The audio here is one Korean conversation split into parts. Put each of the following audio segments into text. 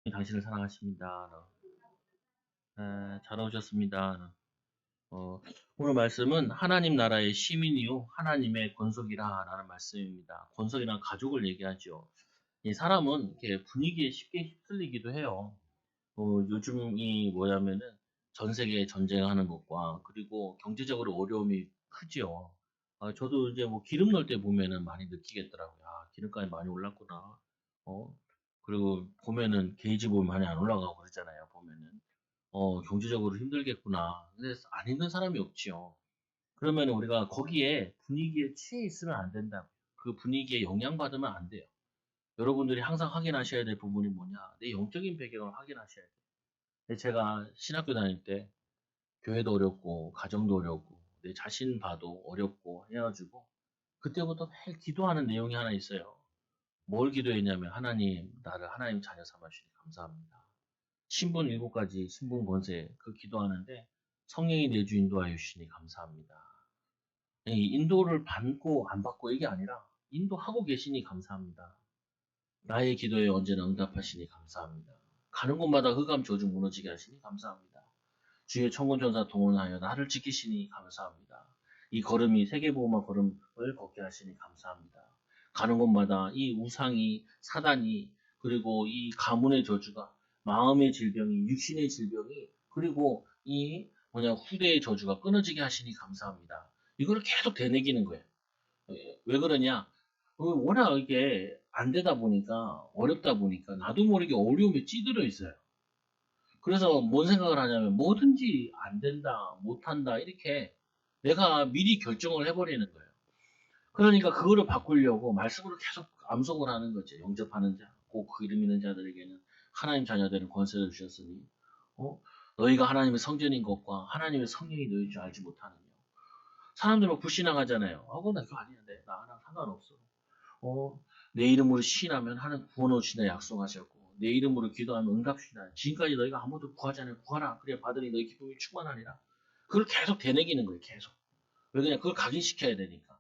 당신을 사랑하십니다. 잘 오셨습니다. 어, 오늘 말씀은 하나님 나라의 시민이요 하나님의 권속이라라는 말씀입니다. 권속이란 가족을 얘기하죠. 이 사람은 이렇게 분위기에 쉽게 휩쓸리기도 해요. 요즘이 뭐냐면은 전 세계 전쟁하는 것과 그리고 경제적으로 어려움이 크지요. 저도 이제 뭐 기름 넣을 때 보면은 많이 느끼겠더라고요. 기름값이 많이 올랐구나. 어, 그리고 보면은 게이지 보면 많이 안 올라가고 그러잖아요. 보면은 경제적으로 힘들겠구나. 근데 안 힘든 사람이 없지요. 그러면 우리가 거기에 분위기에 취해 있으면 안 된다. 그 분위기에 영향받으면 안 돼요. 여러분들이 항상 확인하셔야 될 부분이 뭐냐? 내 영적인 배경을 확인하셔야 돼요. 근데 제가 신학교 다닐 때 교회도 어렵고 가정도 어렵고 내 자신 봐도 어렵고 해가지고 그때부터 매일 기도하는 내용이 하나 있어요. 뭘 기도했냐면 하나님 나를 하나님 자녀 삼아 주시니 감사합니다. 신분 7가지 신분 권세 그 기도하는데 성령이 내주 인도하여 주시니 감사합니다. 이 인도를 받고 안 받고 이게 아니라 인도하고 계시니 감사합니다. 나의 기도에 언제나 응답하시니 감사합니다. 가는 곳마다 흑암 저주 무너지게 하시니 감사합니다. 주의 천군천사 동원하여 나를 지키시니 감사합니다. 이 걸음이 세계보호막 걸음을 걷게 하시니 감사합니다. 가는 곳마다 이 우상이 사단이 그리고 이 가문의 저주가 마음의 질병이 육신의 질병이 그리고 이 뭐냐 후대의 저주가 끊어지게 하시니 감사합니다. 이거를 계속 되새기는 거예요. 왜 그러냐? 워낙 이게 안 되다 보니까 어렵다 보니까 나도 모르게 어려움에 찌들어 있어요. 그래서 뭔 생각을 하냐면 뭐든지 안 된다, 못한다 이렇게 내가 미리 결정을 해버리는 거예요. 그러니까 그거를 바꾸려고 말씀으로 계속 암송을 하는 거죠. 영접하는 자, 곧 그 이름 있는 자들에게는 하나님 자녀되는 권세를 주셨으니 어? 너희가 하나님의 성전인 것과 하나님의 성령이 너희 줄 알지 못하느냐. 사람들 막 불신앙하잖아요. 나 그거 아니는데 나랑 상관없어. 내 이름으로 시인하면 하는 구원 오시나 약속하셨고 내 이름으로 기도하면 응답 주시나 지금까지 너희가 아무도 구하지 않으면 구하라 그래 받으니 너희 기쁨이 충만하니라. 그걸 계속 되새기는 거예요. 계속. 왜 그냥 그걸 각인시켜야 되니까.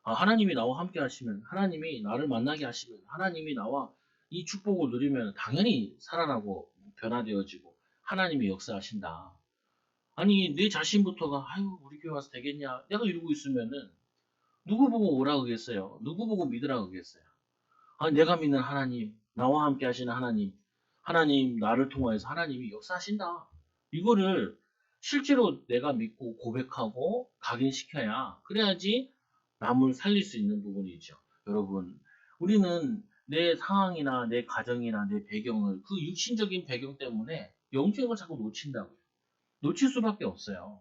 하나님이 나와 함께 하시면 하나님이 나를 만나게 하시면 하나님이 나와 이 축복을 누리면 당연히 살아나고 변화되어지고 하나님이 역사하신다. 아니 내 자신부터가 아유 우리 교회 와서 되겠냐 내가 이러고 있으면은 누구 보고 오라 그러겠어요. 누구 보고 믿으라 그러겠어요. 내가 믿는 하나님, 나와 함께 하시는 하나님, 하나님 나를 통하여서 하나님이 역사하신다. 이거를 실제로 내가 믿고 고백하고 각인시켜야 그래야지 남을 살릴 수 있는 부분이죠. 여러분, 우리는 내 상황이나 내 가정이나 내 배경을 그 육신적인 배경 때문에 영적인 걸 자꾸 놓친다고요. 놓칠 수밖에 없어요.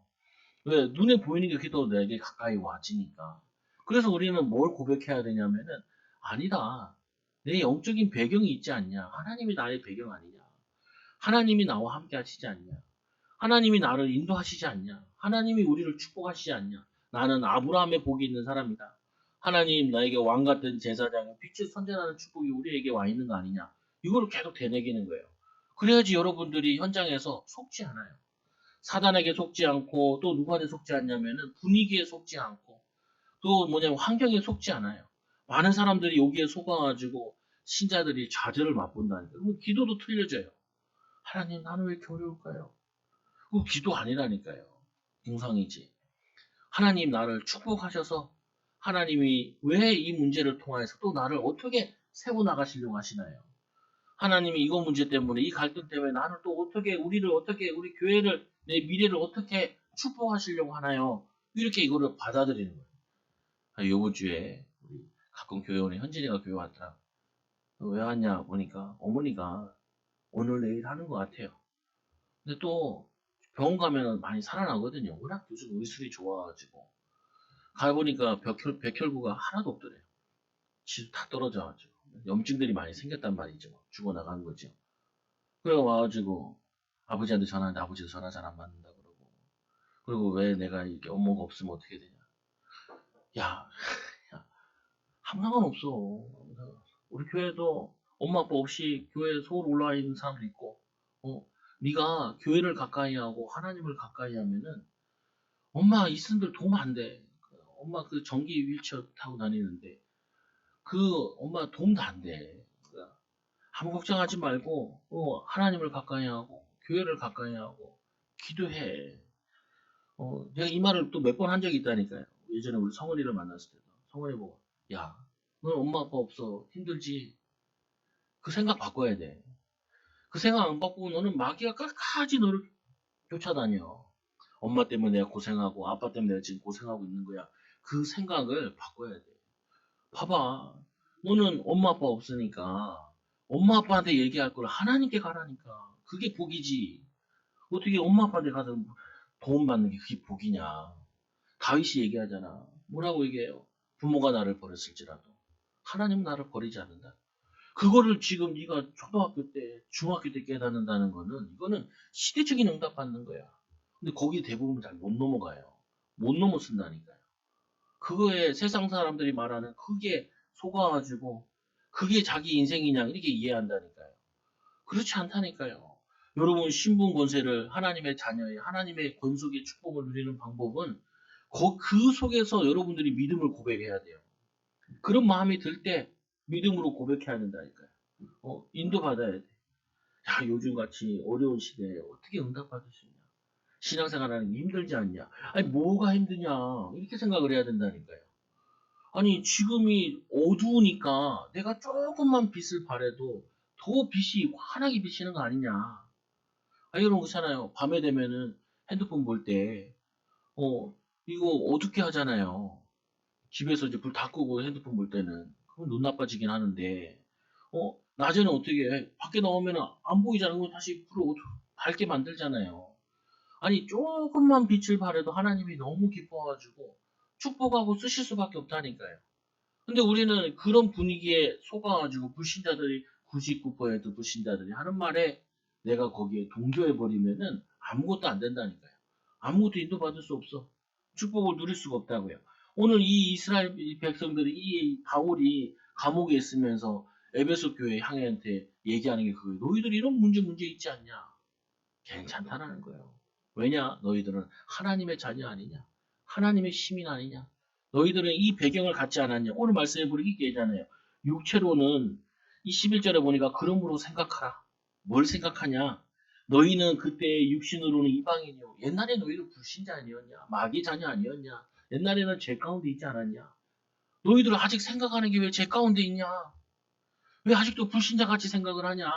왜? 눈에 보이는 게 더 내게 가까이 와지니까. 그래서 우리는 뭘 고백해야 되냐면은, 아니다. 내 영적인 배경이 있지 않냐. 하나님이 나의 배경 아니냐. 하나님이 나와 함께 하시지 않냐. 하나님이 나를 인도하시지 않냐. 하나님이 우리를 축복하시지 않냐. 나는 아브라함의 복이 있는 사람이다. 하나님 나에게 왕 같은 제사장의 빛을 선전하는 축복이 우리에게 와 있는 거 아니냐. 이거를 계속 되새기는 거예요. 그래야지 여러분들이 현장에서 속지 않아요. 사단에게 속지 않고 또 누구한테 속지 않냐면은 분위기에 속지 않고 또 뭐냐면 환경에 속지 않아요. 많은 사람들이 여기에 속아가지고 신자들이 좌절을 맛본다니까. 그러면 기도도 틀려져요. 하나님 나는 왜 이렇게 어려울까요? 그거 기도 아니라니까요. 공상이지. 하나님 나를 축복하셔서 하나님이 왜 이 문제를 통해서 또 나를 어떻게 세워나가시려고 하시나요? 하나님이 이거 문제 때문에 이 갈등 때문에 나는 또 어떻게 우리를 어떻게 우리 교회를 내 미래를 어떻게 축복하시려고 하나요? 이렇게 이거를 받아들이는 거예요. 요번 주에 우리 가끔 교회 오는 현진이가 교회 왔더라. 왜 왔냐 보니까 어머니가 오늘 내일 하는 것 같아요. 근데 또 병원 가면 많이 살아나거든요. 워낙 요즘 의술이 좋아가지고 가보니까 백혈구가 하나도 없더래요. 지수 다 떨어져가지고 염증들이 많이 생겼단 말이죠. 죽어나간 거죠. 그래 와가지고 아버지한테 전화하는데 아버지도 전화 잘 안 받는다 그러고 그리고 왜 내가 이렇게 업무가 없으면 어떻게 되냐 야, 야 아무 상관없어. 우리 교회도 엄마 아빠 없이 교회 서울 올라와 있는 사람도 있고 어 네가 교회를 가까이 하고 하나님을 가까이 하면은 엄마 이순들 도움 안 돼. 엄마 그 전기 휠체어 타고 다니는데 그 엄마 도움도 안 돼. 아무 걱정하지 말고 하나님을 가까이 하고 교회를 가까이 하고 기도해. 내가 이 말을 또 몇 번 한 적이 있다니까요. 예전에 우리 성은이를 만났을 때도 성은이 보고 야, 넌 엄마 아빠 없어 힘들지. 그 생각 바꿔야 돼. 그 생각 안 바꾸고 너는 마귀가 끝까지 너를 쫓아다녀. 엄마 때문에 내가 고생하고 아빠 때문에 내가 지금 고생하고 있는 거야. 그 생각을 바꿔야 돼. 봐봐. 너는 엄마 아빠 없으니까 엄마 아빠한테 얘기할 걸 하나님께 가라니까. 그게 복이지. 어떻게 엄마 아빠한테 가서 도움받는 게 그게 복이냐. 다윗이 얘기하잖아. 뭐라고 얘기해요? 부모가 나를 버렸을지라도 하나님은 나를 버리지 않는다. 그거를 지금 네가 초등학교 때, 중학교 때 깨닫는다는 거는 이거는 시대적인 응답 받는 거야. 근데 거기 대부분 잘 못 넘어가요. 못 넘어 쓴다니까요. 그거에 세상 사람들이 말하는 그게 속아가지고 그게 자기 인생이냐 이렇게 이해한다니까요. 그렇지 않다니까요. 여러분 신분 권세를 하나님의 자녀의 하나님의 권속의 축복을 누리는 방법은 그 속에서 여러분들이 믿음을 고백해야 돼요. 그런 마음이 들 때 믿음으로 고백해야 된다니까요. 인도받아야 돼. 야, 요즘같이 어려운 시대에 어떻게 응답받을 수 있냐. 신앙생활하는 게 힘들지 않냐. 아니, 뭐가 힘드냐. 이렇게 생각을 해야 된다니까요. 아니, 지금이 어두우니까 내가 조금만 빛을 발해도 더 빛이 환하게 비치는 거 아니냐. 아, 여러분 그렇잖아요. 밤에 되면은 핸드폰 볼 때, 이거 어둡게 하잖아요. 집에서 이제 불 다 끄고 핸드폰 볼 때는. 그럼 눈 나빠지긴 하는데, 낮에는 어떻게 해? 밖에 나오면 안 보이잖아요. 그럼 다시 불을 밝게 만들잖아요. 아니, 조금만 빛을 발해도 하나님이 너무 기뻐가지고 축복하고 쓰실 수밖에 없다니까요. 근데 우리는 그런 분위기에 속아가지고 불신자들이 99% 불신자들이 하는 말에 내가 거기에 동조해버리면은 아무것도 안 된다니까요. 아무것도 인도받을 수 없어. 축복을 누릴 수가 없다고요. 오늘 이 이스라엘 백성들이 이 바울이 감옥에 있으면서 에베소 교회 향해한테 얘기하는 게 그거예요. 너희들 이런 문제 있지 않냐? 괜찮다라는 거예요. 왜냐? 너희들은 하나님의 자녀 아니냐? 하나님의 시민 아니냐? 너희들은 이 배경을 갖지 않았냐? 오늘 말씀에 보니까 얘기하잖아요. 육체로는 이 11절에 보니까 그러므로 생각하라. 뭘 생각하냐? 너희는 그때 육신으로는 이방인이요. 옛날에 너희도 불신자 아니었냐? 마귀 자녀 아니었냐? 옛날에는 죄 가운데 있지 않았냐? 너희들은 아직 생각하는 게 왜 죄 가운데 있냐? 왜 아직도 불신자 같이 생각을 하냐?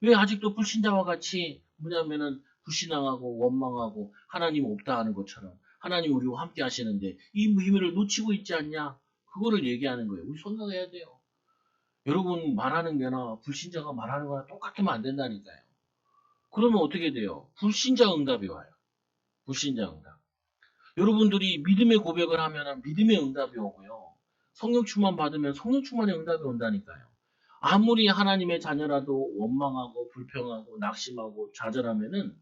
왜 아직도 불신자와 같이 뭐냐면은 불신앙하고 원망하고 하나님 없다 하는 것처럼 하나님 우리와 함께 하시는데 이 무의미를 놓치고 있지 않냐? 그거를 얘기하는 거예요. 우리 생각해야 돼요. 여러분 말하는 게나 불신자가 말하는 거나 똑같으면 안 된다니까요. 그러면 어떻게 돼요? 불신자 응답이 와요. 불신자 응답. 여러분들이 믿음의 고백을 하면 믿음의 응답이 오고요. 성령 충만 받으면 성령 충만의 응답이 온다니까요. 아무리 하나님의 자녀라도 원망하고 불평하고 낙심하고 좌절하면은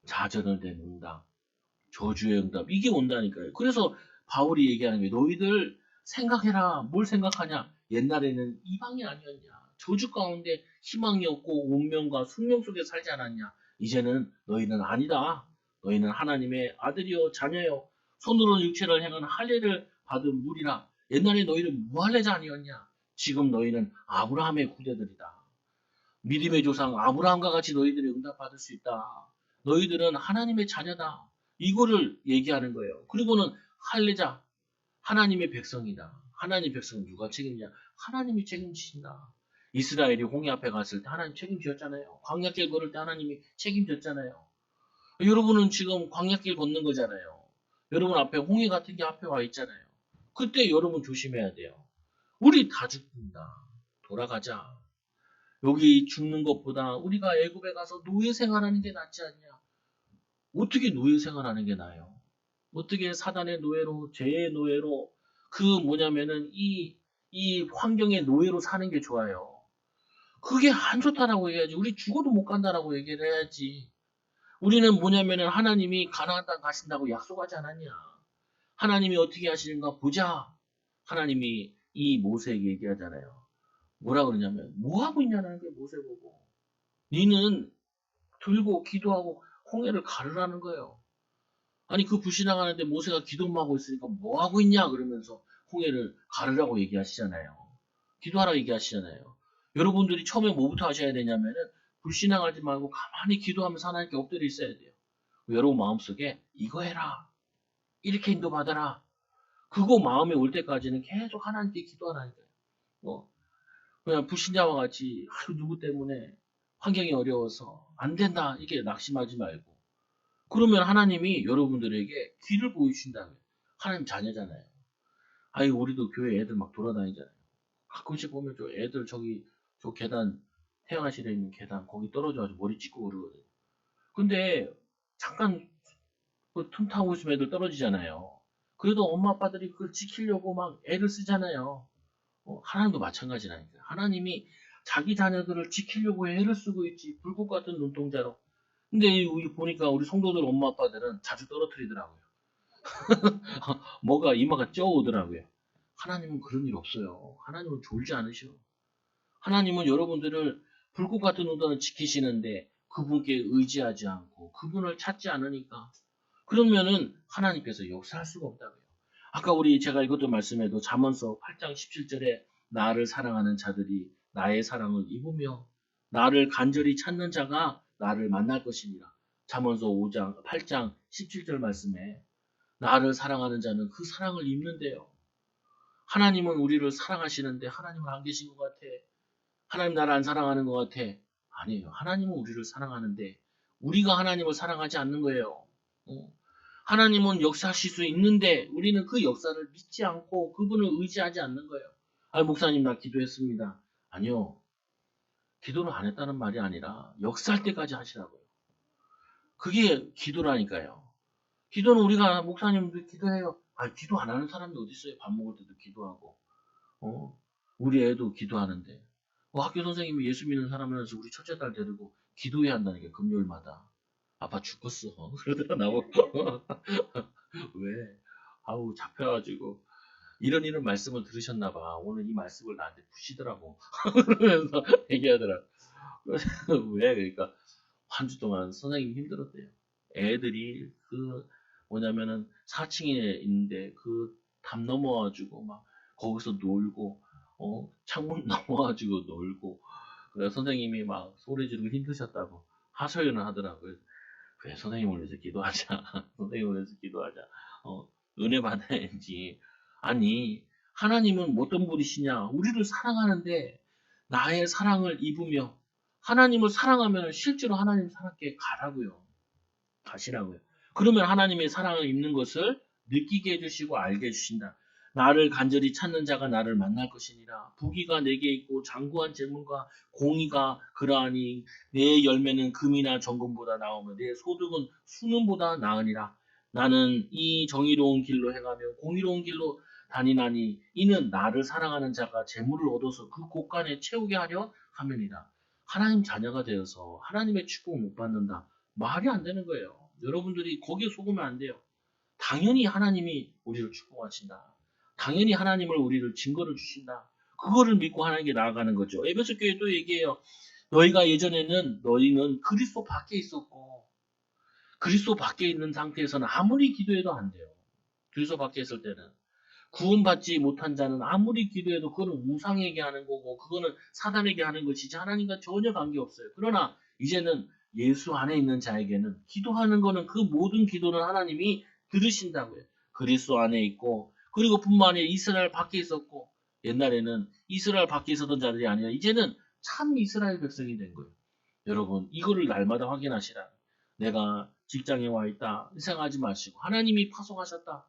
좌절을 된 응답, 저주의 응답 이게 온다니까요. 그래서 바울이 얘기하는 게 너희들 생각해라. 뭘 생각하냐? 옛날에는 이방이 아니었냐? 저주 가운데 희망이 없고 운명과 숙명 속에 살지 않았냐? 이제는 너희는 아니다. 너희는 하나님의 아들이요 자녀요 손으로 육체를 행한 할례를 받은 무리라. 옛날에 너희는 무할례자 아니었냐? 지금 너희는 아브라함의 후대들이다. 믿음의 조상 아브라함과 같이 너희들이 응답받을 수 있다. 너희들은 하나님의 자녀다. 이거를 얘기하는 거예요. 그리고는 할례자, 하나님의 백성이다. 하나님의 백성은 누가 책임지냐? 하나님이 책임지신다. 이스라엘이 홍해 앞에 갔을 때 하나님 책임지었잖아요. 광야길 걸을 때 하나님이 책임졌잖아요. 여러분은 지금 광야길 걷는 거잖아요. 여러분 앞에 홍해 같은 게 앞에 와 있잖아요. 그때 여러분 조심해야 돼요. 우리 다 죽는다. 돌아가자. 여기 죽는 것보다 우리가 애굽에 가서 노예 생활하는 게 낫지 않냐? 어떻게 노예 생활하는 게 나아요? 어떻게 사단의 노예로, 죄의 노예로, 그 뭐냐면은 이 환경의 노예로 사는 게 좋아요. 그게 안 좋다라고 얘기하지. 우리 죽어도 못 간다라고 얘기를 해야지. 우리는 뭐냐면은 하나님이 가나안 땅 가신다고 약속하지 않았냐? 하나님이 어떻게 하시는가 보자. 하나님이 이 모세에게 얘기하잖아요. 뭐라 그러냐면 뭐 하고 있냐는 게 모세 보고. 니는 들고 기도하고 홍해를 가르라는 거예요. 아니 그 불신앙하는데 모세가 기도만 하고 있으니까 뭐 하고 있냐 그러면서 홍해를 가르라고 얘기하시잖아요. 기도하라고 얘기하시잖아요. 여러분들이 처음에 뭐부터 하셔야 되냐면은 불신앙하지 말고 가만히 기도하면서 하나님께 엎드려 있어야 돼요. 여러분 마음속에 이거 해라. 이렇게 인도받아라. 그거 마음에 올 때까지는 계속 하나님께 기도하라니까요. 뭐 그냥 불신자와 같이 누구 때문에 환경이 어려워서 안 된다 이렇게 낙심하지 말고 그러면 하나님이 여러분들에게 길을 보여주신다면 하나님 자녀잖아요. 아이 우리도 교회 애들 막 돌아다니잖아요. 가끔씩 보면 저 애들 저기 저 계단 태양아실에 있는 계단 거기 떨어져가지고 머리 찍고 그러거든요. 근데 잠깐 그 틈 타고 있으면 애들 떨어지잖아요. 그래도 엄마 아빠들이 그걸 지키려고 막 애를 쓰잖아요. 하나님도 마찬가지라니까요. 하나님이 자기 자녀들을 지키려고 애를 쓰고 있지 불꽃 같은 눈동자로. 근데 우리 보니까 우리 성도들 엄마 아빠들은 자주 떨어뜨리더라고요. 뭐가 이마가 쪄오더라고요. 하나님은 그런 일 없어요. 하나님은 졸지 않으셔. 하나님은 여러분들을 불꽃 같은 눈동자를 지키시는데 그분께 의지하지 않고 그분을 찾지 않으니까 그러면은 하나님께서 역사할 수가 없다고요. 아까 우리 제가 읽었던 말씀에도 잠언서 8장 17절에 나를 사랑하는 자들이 나의 사랑을 입으며 나를 간절히 찾는 자가 나를 만날 것이니라. 잠언서 5장 8장 17절 말씀에 나를 사랑하는 자는 그 사랑을 입는데요. 하나님은 우리를 사랑하시는데 하나님은 안 계신 것 같아. 하나님 나를 안 사랑하는 것 같아. 아니에요. 하나님은 우리를 사랑하는데 우리가 하나님을 사랑하지 않는 거예요. 하나님은 역사하실 수 있는데 우리는 그 역사를 믿지 않고 그분을 의지하지 않는 거예요. 아, 목사님 나 기도했습니다. 아니요. 기도를 안 했다는 말이 아니라 역사할 때까지 하시라고요. 그게 기도라니까요. 기도는 우리가 목사님도 기도해요. 아, 기도 안 하는 사람이 어디 있어요? 밥 먹을 때도 기도하고. 어? 우리 애도 기도하는데. 학교 선생님이 예수 믿는 사람이라서 우리 첫째 딸 데리고 기도해야 한다니까 금요일마다. 아빠 죽겠어. 그러다가 나보고 왜? 아우 잡혀가지고 이런 말씀을 들으셨나 봐. 오늘 이 말씀을 나한테 푸시더라고. 그러면서 얘기하더라. 왜? 그러니까 한 주 동안 선생님이 힘들었대요. 애들이 그 뭐냐면은 4층에 있는데 그 담 넘어와가지고 막 거기서 놀고 창문 넘어와가지고 놀고 그래서 선생님이 막 소리 지르고 힘드셨다고 하소연을 하더라고요. 그래 선생님을 위해서 기도하자. 선생님을 위해서 기도하자. 은혜 받아야지. 아니 하나님은 어떤 분이시냐? 우리를 사랑하는데 나의 사랑을 입으며 하나님을 사랑하면 실제로 하나님 사랑께 가라고요. 가시라고요. 그러면 하나님의 사랑을 입는 것을 느끼게 해주시고 알게 해주신다. 나를 간절히 찾는 자가 나를 만날 것이니라. 부귀가 내게 있고 장구한 재물과 공의가 그러하니 내 열매는 금이나 정금보다 나오며 내 소득은 수능보다 나으니라. 나는 이 정의로운 길로 행하며 공의로운 길로 다니나니 이는 나를 사랑하는 자가 재물을 얻어서 그 곳간에 채우게 하려 함이니라. 하나님 자녀가 되어서 하나님의 축복을 못 받는다. 말이 안 되는 거예요. 여러분들이 거기에 속으면 안 돼요. 당연히 하나님이 우리를 축복하신다. 당연히 하나님을 우리를 증거를 주신다. 그거를 믿고 하나님께 나아가는 거죠. 에베소 교회 또 얘기해요. 너희는 그리스도 밖에 있었고 그리스도 밖에 있는 상태에서는 아무리 기도해도 안 돼요. 그리스도 밖에 있을 때는 구원받지 못한 자는 아무리 기도해도 그거는 우상에게 하는 거고 그거는 사단에게 하는 것이지 하나님과 전혀 관계없어요. 그러나 이제는 예수 안에 있는 자에게는 기도하는 거는 그 모든 기도는 하나님이 들으신다고요. 그리스도 안에 있고 그리고 뿐만 아니라 이스라엘 밖에 있었고 옛날에는 이스라엘 밖에 있었던 자들이 아니라 이제는 참 이스라엘 백성이 된 거예요. 여러분 이거를 날마다 확인하시라. 내가 직장에 와 있다. 생각하지 마시고 하나님이 파송하셨다.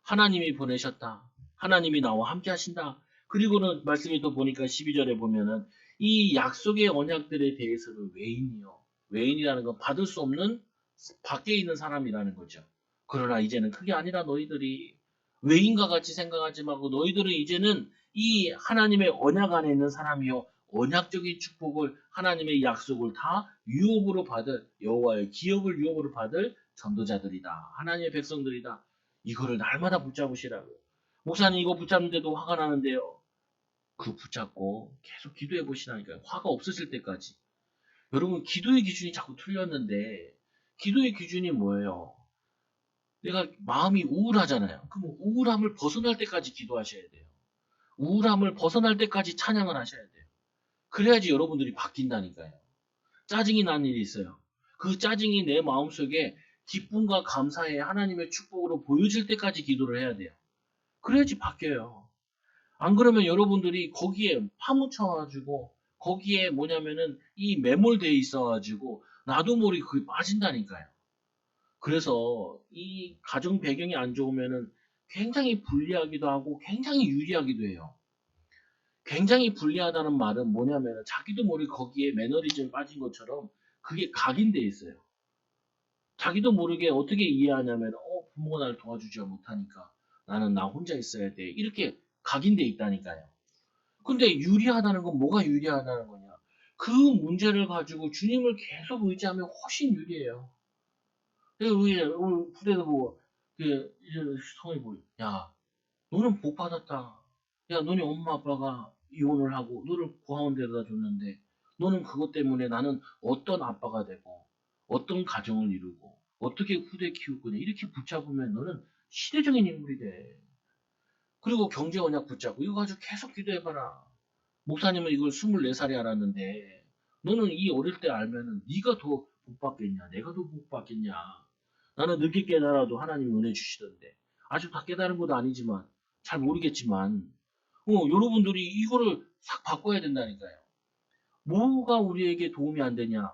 하나님이 보내셨다. 하나님이 나와 함께 하신다. 그리고는 말씀이 또 보니까 12절에 보면은 이 약속의 언약들에 대해서는 외인이요. 외인이라는 건 받을 수 없는 밖에 있는 사람이라는 거죠. 그러나 이제는 그게 아니라 너희들이 외인과 같이 생각하지 말고 너희들은 이제는 이 하나님의 언약 안에 있는 사람이요. 언약적인 축복을 하나님의 약속을 다 유업으로 받을 여호와의 기업을 유업으로 받을 전도자들이다. 하나님의 백성들이다. 이거를 날마다 붙잡으시라고요. 목사님 이거 붙잡는데도 화가 나는데요. 그 붙잡고 계속 기도해 보시라니까요. 화가 없으실 때까지. 여러분 기도의 기준이 자꾸 틀렸는데 기도의 기준이 뭐예요? 내가 마음이 우울하잖아요. 그럼 우울함을 벗어날 때까지 기도하셔야 돼요. 우울함을 벗어날 때까지 찬양을 하셔야 돼요. 그래야지 여러분들이 바뀐다니까요. 짜증이 나는 일이 있어요. 그 짜증이 내 마음속에 기쁨과 감사의 하나님의 축복으로 보여질 때까지 기도를 해야 돼요. 그래야지 바뀌어요. 안 그러면 여러분들이 거기에 파묻혀가지고 거기에 뭐냐면은 이 매몰되어 있어가지고 나도 모르게 그게 빠진다니까요. 그래서 이 가정 배경이 안 좋으면은 굉장히 불리하기도 하고 굉장히 유리하기도 해요. 굉장히 불리하다는 말은 뭐냐면은 자기도 모르게 거기에 매너리즘에 빠진 것처럼 그게 각인돼 있어요. 자기도 모르게 어떻게 이해하냐면 부모가 나를 도와주지 못하니까 나는 나 혼자 있어야 돼. 이렇게 각인돼 있다니까요. 근데 유리하다는 건 뭐가 유리하다는 거냐? 그 문제를 가지고 주님을 계속 의지하면 훨씬 유리해요. 그래서 우리 부대도 보고 이제 성이 보여. 야, 너는 복 받았다. 야, 너네 엄마 아빠가 이혼을 하고 너를 고아원 데려다 줬는데 너는 그것 때문에 나는 어떤 아빠가 되고 어떤 가정을 이루고 어떻게 후대 키울 거냐 이렇게 붙잡으면 너는 시대적인 인물이 돼. 그리고 경제 언약 붙잡고 이거 가지고 계속 기도해봐라. 목사님은 이걸 24살에 알았는데 너는 이 어릴 때 알면은 네가 더 복 받겠냐 내가 더 복 받겠냐. 나는 늦게 깨달아도 하나님 은혜 주시던데 아직 다 깨달은 것도 아니지만 잘 모르겠지만 여러분들이 이거를 싹 바꿔야 된다니까요. 뭐가 우리에게 도움이 안 되냐?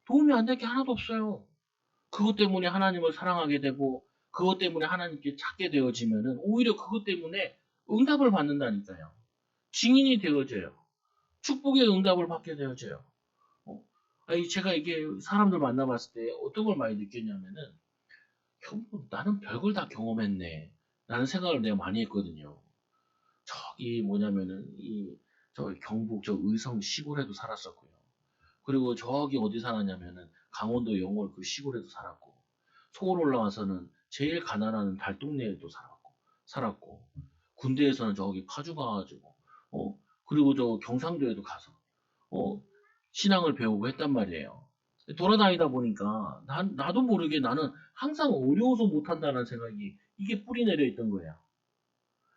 도움이 안 될 게 하나도 없어요. 그것 때문에 하나님을 사랑하게 되고 그것 때문에 하나님께 찾게 되어지면은 오히려 그것 때문에 응답을 받는다니까요. 증인이 되어져요. 축복의 응답을 받게 되어져요. 아니 제가 이게 사람들 만나봤을 때 어떤 걸 많이 느꼈냐면은 나는 별걸 다 경험했네 라는 생각을 내가 많이 했거든요. 저기 뭐냐면은 저 경북 저 의성 시골에도 살았었고요. 그리고 저기 어디 살았냐면은 강원도 영월 그 시골에도 살았고 서울 올라와서는 제일 가난한 달동네에도 살았고 군대에서는 저기 파주 가가지고 그리고 저 경상도에도 가서 어 신앙을 배우고 했단 말이에요. 돌아다니다 보니까 나도 모르게 나는 항상 어려워서 못한다는 생각이 이게 뿌리 내려 있던 거야.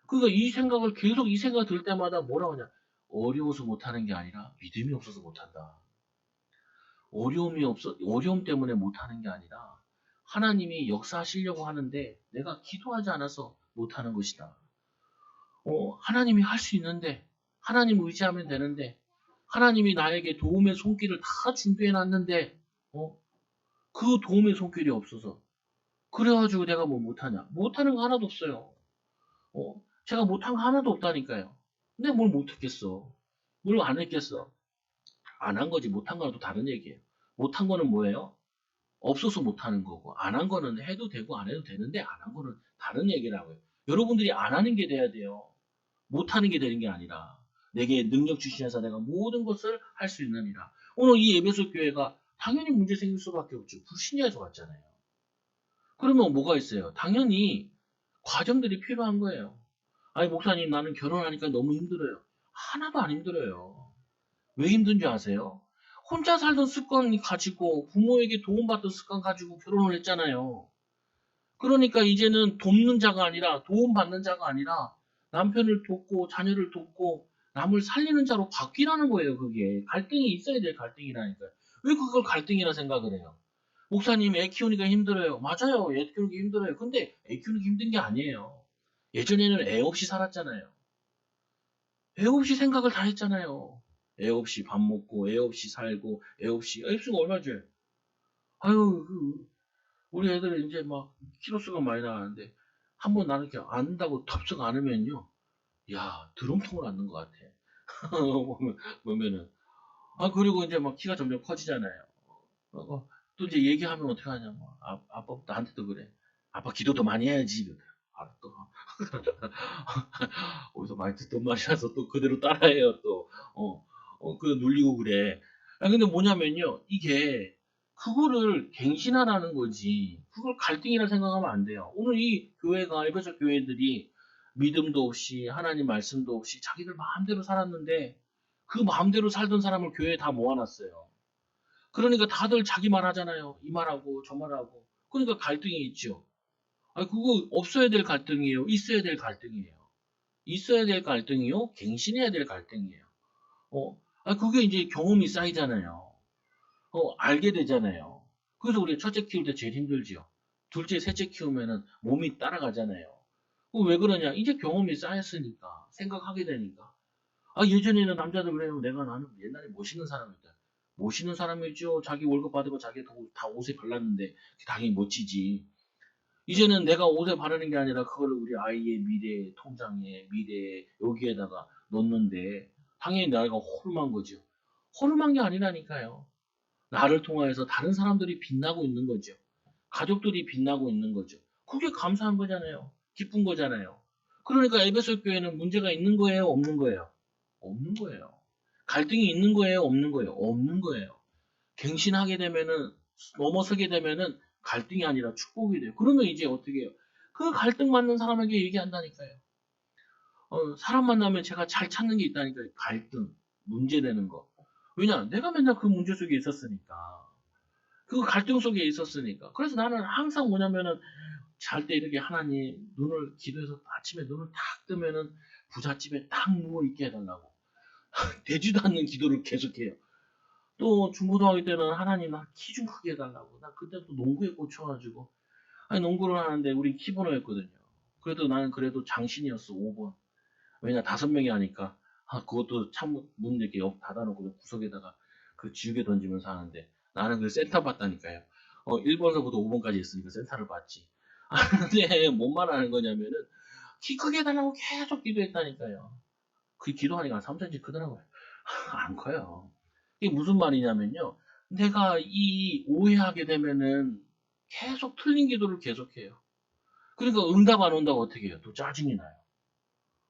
그러니까 이 생각 들 때마다 뭐라고 하냐. 어려워서 못하는 게 아니라 믿음이 없어서 못한다. 어려움 때문에 못하는 게 아니라 하나님이 역사하시려고 하는데 내가 기도하지 않아서 못하는 것이다. 하나님이 할 수 있는데, 하나님 의지하면 되는데, 하나님이 나에게 도움의 손길을 다 준비해 놨는데, 그 도움의 손길이 없어서. 그래가지고 내가 뭐 못하냐. 못하는 거 하나도 없어요. 제가 못한 거 하나도 없다니까요. 근데 뭘 못했겠어. 뭘 안 했겠어. 안 한 거지. 못한 거랑 또 다른 얘기예요. 못한 거는 뭐예요? 없어서 못하는 거고, 안 한 거는 해도 되고, 안 해도 되는데, 안 한 거는 다른 얘기라고요. 여러분들이 안 하는 게 돼야 돼요. 못하는 게 되는 게 아니라, 내게 능력 주시면서 내가 모든 것을 할 수 있느니라. 오늘 이 예배소 교회가 당연히 문제 생길 수밖에 없죠. 불신자에서 왔잖아요. 그러면 뭐가 있어요? 당연히 과정들이 필요한 거예요. 아니, 목사님, 나는 결혼하니까 너무 힘들어요. 하나도 안 힘들어요. 왜 힘든지 아세요? 혼자 살던 습관 가지고 부모에게 도움받던 습관 가지고 결혼을 했잖아요. 그러니까 이제는 돕는 자가 아니라 도움받는 자가 아니라 남편을 돕고 자녀를 돕고 남을 살리는 자로 바뀌라는 거예요. 그게 갈등이 있어야 될 갈등이라니까요. 왜 그걸 갈등이라 생각을 해요? 목사님 애 키우니까 힘들어요. 맞아요. 애 키우기 힘들어요. 근데 애 키우는 게 힘든 게 아니에요. 예전에는 애 없이 살았잖아요. 애 없이 생각을 다 했잖아요. 애 없이 밥 먹고, 애 없이 살고, 애 없이가 얼마 줘요? 아유, 우리 애들은 이제 막 키로수가 많이 나가는데, 한번 나는 이렇게 안다고 덥석 안으면요. 야, 드럼통을 안는 것 같아. 보면은. 그리고 이제 막 키가 점점 커지잖아요. 또 이제 얘기하면 어떻게 하냐, 뭐. 아빠 나한테도 그래. 아빠 기도도 많이 해야지. 또. 어디서 많이 듣던 말이라서 또 그대로 따라해요, 또. 눌리고 그래. 근데 뭐냐면요, 이게, 그거를 갱신하라는 거지. 그걸 갈등이라 생각하면 안 돼요. 오늘 이 교회가, 에베소 교회들이 믿음도 없이, 하나님 말씀도 없이 자기들 마음대로 살았는데, 그 마음대로 살던 사람을 교회에 다 모아놨어요. 그러니까 다들 자기 말 하잖아요. 이 말하고, 저 말하고. 그러니까 갈등이 있죠. 그거 없어야 될 갈등이에요? 있어야 될 갈등이에요? 있어야 될 갈등이요? 갱신해야 될 갈등이에요. 그게 이제 경험이 쌓이잖아요. 알게 되잖아요. 그래서 우리 첫째 키울 때 제일 힘들지요. 둘째, 셋째 키우면은 몸이 따라가잖아요. 왜 그러냐? 이제 경험이 쌓였으니까, 생각하게 되니까. 예전에는 남자들 그래요. 나는 옛날에 멋있는 사람이었다. 멋있는 사람이죠. 자기 월급 받으면 자기 다 옷에 발랐는데 당연히 멋지지. 이제는 내가 옷에 바르는 게 아니라 그걸 우리 아이의 미래 통장에 미래 여기에다가 넣는데 당연히 나가 호름한 거죠. 호름한 게 아니라니까요. 나를 통하여서 다른 사람들이 빛나고 있는 거죠. 가족들이 빛나고 있는 거죠. 그게 감사한 거잖아요. 기쁜 거잖아요. 그러니까 에베소 교회는 문제가 있는 거예요, 없는 거예요? 없는 거예요. 갈등이 있는 거예요, 없는 거예요? 없는 거예요. 갱신하게 되면은 넘어서게 되면은 갈등이 아니라 축복이 돼요. 그러면 이제 어떻게 해요? 그 갈등 맞는 사람에게 얘기한다니까요. 사람 만나면 제가 잘 찾는 게 있다니까요. 갈등, 문제되는 거. 왜냐? 내가 맨날 그 문제 속에 있었으니까. 그 갈등 속에 있었으니까. 그래서 나는 항상 뭐냐면은 잘 때 이렇게 하나님 눈을 기도해서 아침에 눈을 탁 뜨면은 부잣집에 딱 누워 있게 해달라고. 되지도 않는 기도를 계속해요. 또 중고등학교 때는 하나님 나 키 좀 크게 해달라고. 나 그때 또 농구에 꽂혀가지고 농구를 하는데 우리 키번호였거든요. 그래도 나는 그래도 장신이었어 5번. 왜냐 5명이 하니까 그것도 창문 문 이렇게 옆 닫아놓고 구석에다가 그 지우개 던지면서 하는데 나는 그 센터 봤다니까요. 1번서부터 5번까지 있으니까 센터를 봤지. 근데 뭔 말하는 거냐면은 키 크게 해달라고 계속 기도했다니까요. 그 기도하니까 한 3cm 크더라고요. 안 커요. 이게 무슨 말이냐면요. 내가 이 오해하게 되면은 계속 틀린 기도를 계속해요. 그러니까 응답 안 온다고 어떻게 해요? 또 짜증이 나요.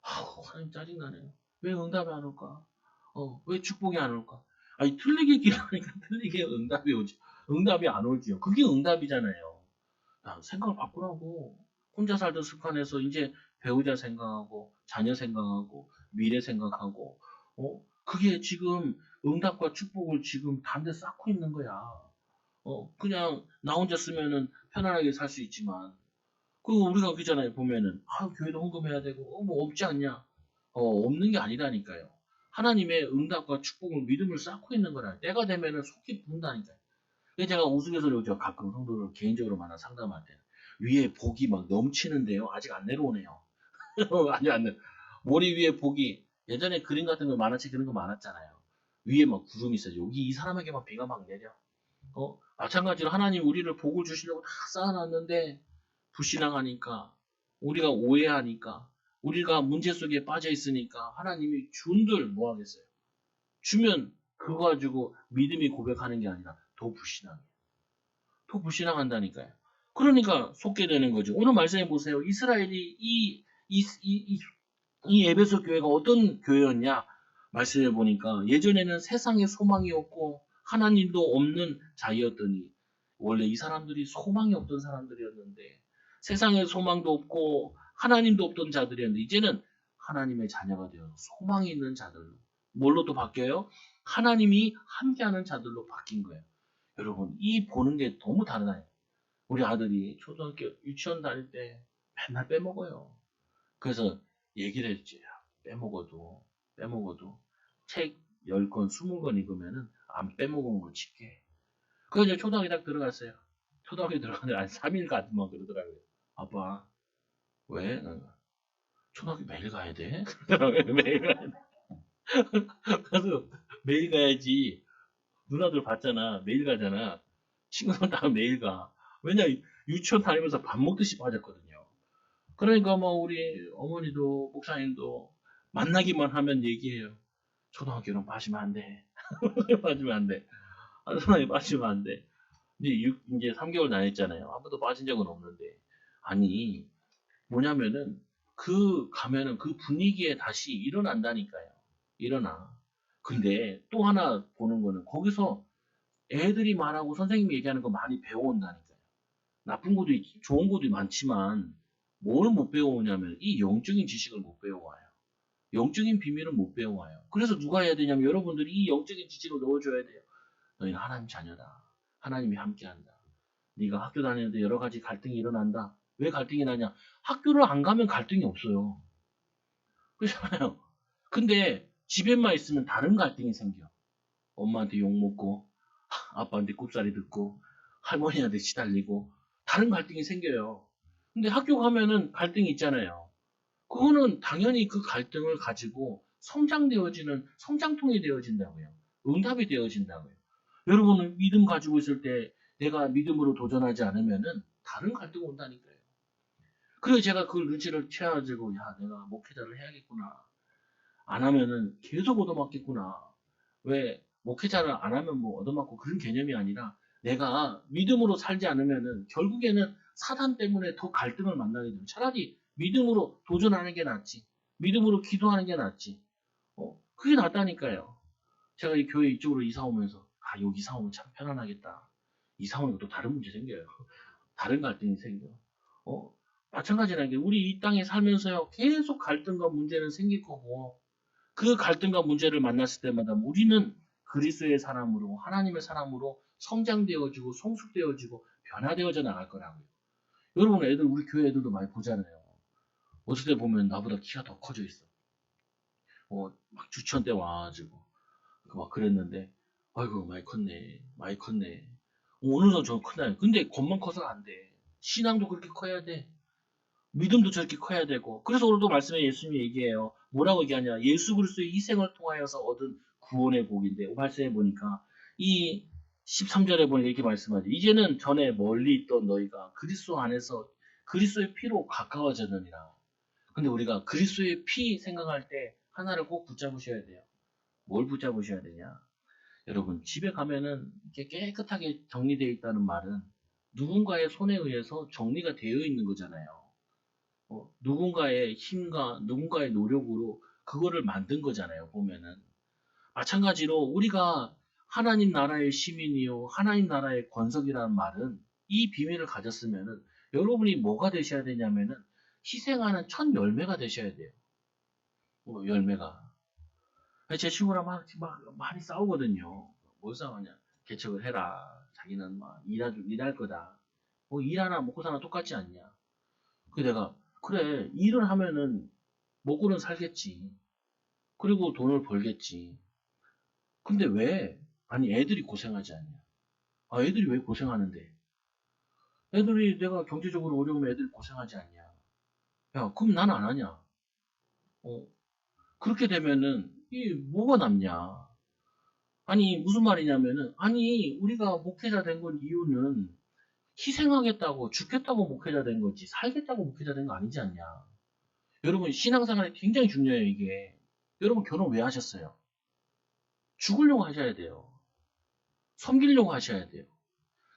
하나님 짜증나네요. 왜 응답이 안 올까? 왜 축복이 안 올까? 틀리게 기도하니까 틀리게 응답이 오지. 응답이 안 올지요. 그게 응답이잖아요. 생각을 바꾸라고. 혼자 살던 습관에서 이제 배우자 생각하고, 자녀 생각하고, 미래 생각하고, 그게 지금 응답과 축복을 지금 단데 쌓고 있는 거야. 그냥 나 혼자 쓰면은 편안하게 살 수 있지만, 우리가 그잖아요, 보면은. 교회도 헌금해야 되고, 뭐 없지 않냐? 없는 게 아니라니까요. 하나님의 응답과 축복을 믿음을 쌓고 있는 거라. 때가 되면은 속이 부른다니까요. 그래서 제가 우스갯소리로 가끔 성도를 개인적으로 만나 상담할 때 위에 복이 막 넘치는데요. 아직 안 내려오네요. 아직 안 내려. 머리 위에 복이 예전에 그림 같은 거 만화책 그런 거 많았잖아요. 위에 막 구름이 있어요. 여기 이 사람에게만 비가 막 내려. 마찬가지로 하나님 우리를 복을 주시려고 다 쌓아놨는데 불신앙하니까 우리가 오해하니까 우리가 문제 속에 빠져 있으니까 하나님이 준들 뭐 하겠어요? 주면 그거 가지고 믿음이 고백하는 게 아니라 더 불신앙해. 더 불신앙한다니까요. 그러니까 속게 되는 거죠. 오늘 말씀해 보세요. 이스라엘이 이 에베소 교회가 어떤 교회였냐? 말씀해 보니까 예전에는 세상에 소망이 없고 하나님도 없는 자였더니 원래 이 사람들이 소망이 없던 사람들이었는데 세상에 소망도 없고 하나님도 없던 자들이었는데 이제는 하나님의 자녀가 되어 소망이 있는 자들로 뭘로 또 바뀌어요? 하나님이 함께하는 자들로 바뀐 거예요. 여러분 이 보는 게 너무 다르다. 우리 아들이 초등학교 유치원 다닐 때 맨날 빼먹어요. 그래서 얘기를 했지. 빼먹어도 책 10권, 20권 읽으면은 안 빼먹은 거 칠게. 그래서 이제 초등학교 딱 들어갔어요. 초등학교 들어갔는데 한 3일 가더만 그러더라고요. 아빠, 왜? 초등학교 매일 가야 돼? 매일 가야 돼. 그래서 매일 가야지. 누나들 봤잖아. 매일 가잖아. 친구들 다 매일 가. 왜냐, 유치원 다니면서 밥 먹듯이 빠졌거든요. 그러니까 뭐 우리 어머니도 목사님도 만나기만 하면 얘기해요. 초등학교는 빠지면 안 돼. 빠지면 안 돼. 초등학교 빠지면 안 돼. 이제 3개월 다녔잖아요. 한 번도 빠진 적은 없는데. 아니, 뭐냐면은 가면은 그 분위기에 다시 일어난다니까요. 일어나. 근데 또 하나 보는 거는 거기서 애들이 말하고 선생님이 얘기하는 거 많이 배워온다니까요. 나쁜 것도 있지, 좋은 것도 많지만 뭘 못 배워오냐면 이 영적인 지식을 못 배워와요. 영적인 비밀을 못 배워와요. 그래서 누가 해야 되냐면 여러분들이 이 영적인 지식을 넣어줘야 돼요. 너희는 하나님 자녀다. 하나님이 함께한다. 네가 학교 다니는데 여러 가지 갈등이 일어난다. 왜 갈등이 나냐? 학교를 안 가면 갈등이 없어요. 그렇잖아요. 근데 집에만 있으면 다른 갈등이 생겨. 엄마한테 욕먹고, 아빠한테 꼽사리 듣고, 할머니한테 시달리고, 다른 갈등이 생겨요. 근데 학교 가면은 갈등이 있잖아요. 그거는 당연히 그 갈등을 가지고 성장되어지는 성장통이 되어진다고요. 응답이 되어진다고요. 여러분은 믿음 가지고 있을 때 내가 믿음으로 도전하지 않으면은 다른 갈등이 온다니까요. 그래서 제가 그 루치를 취해가지고 야 내가 목회자를 해야겠구나. 안 하면은 계속 얻어맞겠구나. 왜 목회자를 안 하면 뭐 얻어맞고 그런 개념이 아니라 내가 믿음으로 살지 않으면은 결국에는 사단 때문에 더 갈등을 만나게 돼요. 차라리 믿음으로 도전하는 게 낫지. 믿음으로 기도하는 게 낫지. 그게 낫다니까요. 제가 이 교회 이쪽으로 이사 오면서 아 여기 이사 오면 참 편안하겠다. 이사 오면 또 다른 문제 생겨요. 다른 갈등이 생겨. 어, 마찬가지라는 게 우리 이 땅에 살면서요 계속 갈등과 문제는 생길 거고 그 갈등과 문제를 만났을 때마다 우리는 그리스도의 사람으로 하나님의 사람으로 성장되어지고 성숙되어지고 변화되어져 나갈 거라고요. 여러분 애들 우리 교회 애들도 많이 보잖아요. 어떨 때 보면 나보다 키가 더 커져 있어. 막 유치원 때 와가지고 막 그랬는데 아이고 많이 컸네 많이 컸네. 어느 정도 좀 크나요? 근데 겉만 커서 안 돼. 신앙도 그렇게 커야 돼. 믿음도 저렇게 커야 되고. 그래서 오늘도 말씀에 예수님이 얘기해요. 뭐라고 얘기하냐. 예수 그리스도의 희생을 통하여서 얻은 구원의 복인데 말씀해 보니까 이 13절에 보니까 이렇게 말씀하죠. 이제는 전에 멀리 있던 너희가 그리스도 안에서 그리스도의 피로 가까워졌느니라. 근데 우리가 그리스도의 피 생각할 때 하나를 꼭 붙잡으셔야 돼요. 뭘 붙잡으셔야 되냐. 여러분 집에 가면은 이렇게 깨끗하게 정리되어 있다는 말은 누군가의 손에 의해서 정리가 되어 있는 거잖아요. 누군가의 힘과 누군가의 노력으로 그거를 만든 거잖아요, 보면은. 마찬가지로 우리가 하나님 나라의 시민이요, 하나님 나라의 권석이라는 말은 이 비밀을 가졌으면은 여러분이 뭐가 되셔야 되냐면은 희생하는 첫 열매가 되셔야 돼요. 열매가. 제 친구랑 막 많이 싸우거든요. 뭘 싸우냐? 개척을 해라. 자기는 막 일할 거다. 뭐 일하나 먹고 사나 똑같지 않냐? 그 내가 그래 일을 하면은 먹고는 살겠지. 그리고 돈을 벌겠지. 근데 왜? 아니 애들이 고생하지 않냐? 아 애들이 왜 고생하는데? 애들이 내가 경제적으로 어려우면 애들이 고생하지 않냐? 야 그럼 난 안 하냐? 어, 그렇게 되면은 이 뭐가 남냐? 아니 무슨 말이냐면은 아니 우리가 목회자 된 건 이유는 희생하겠다고 죽겠다고 목회자 된 거지 살겠다고 목회자 된 거 아니지 않냐? 여러분 신앙생활이 굉장히 중요해요 이게. 여러분 결혼 왜 하셨어요? 죽으려고 하셔야 돼요. 섬기려고 하셔야 돼요.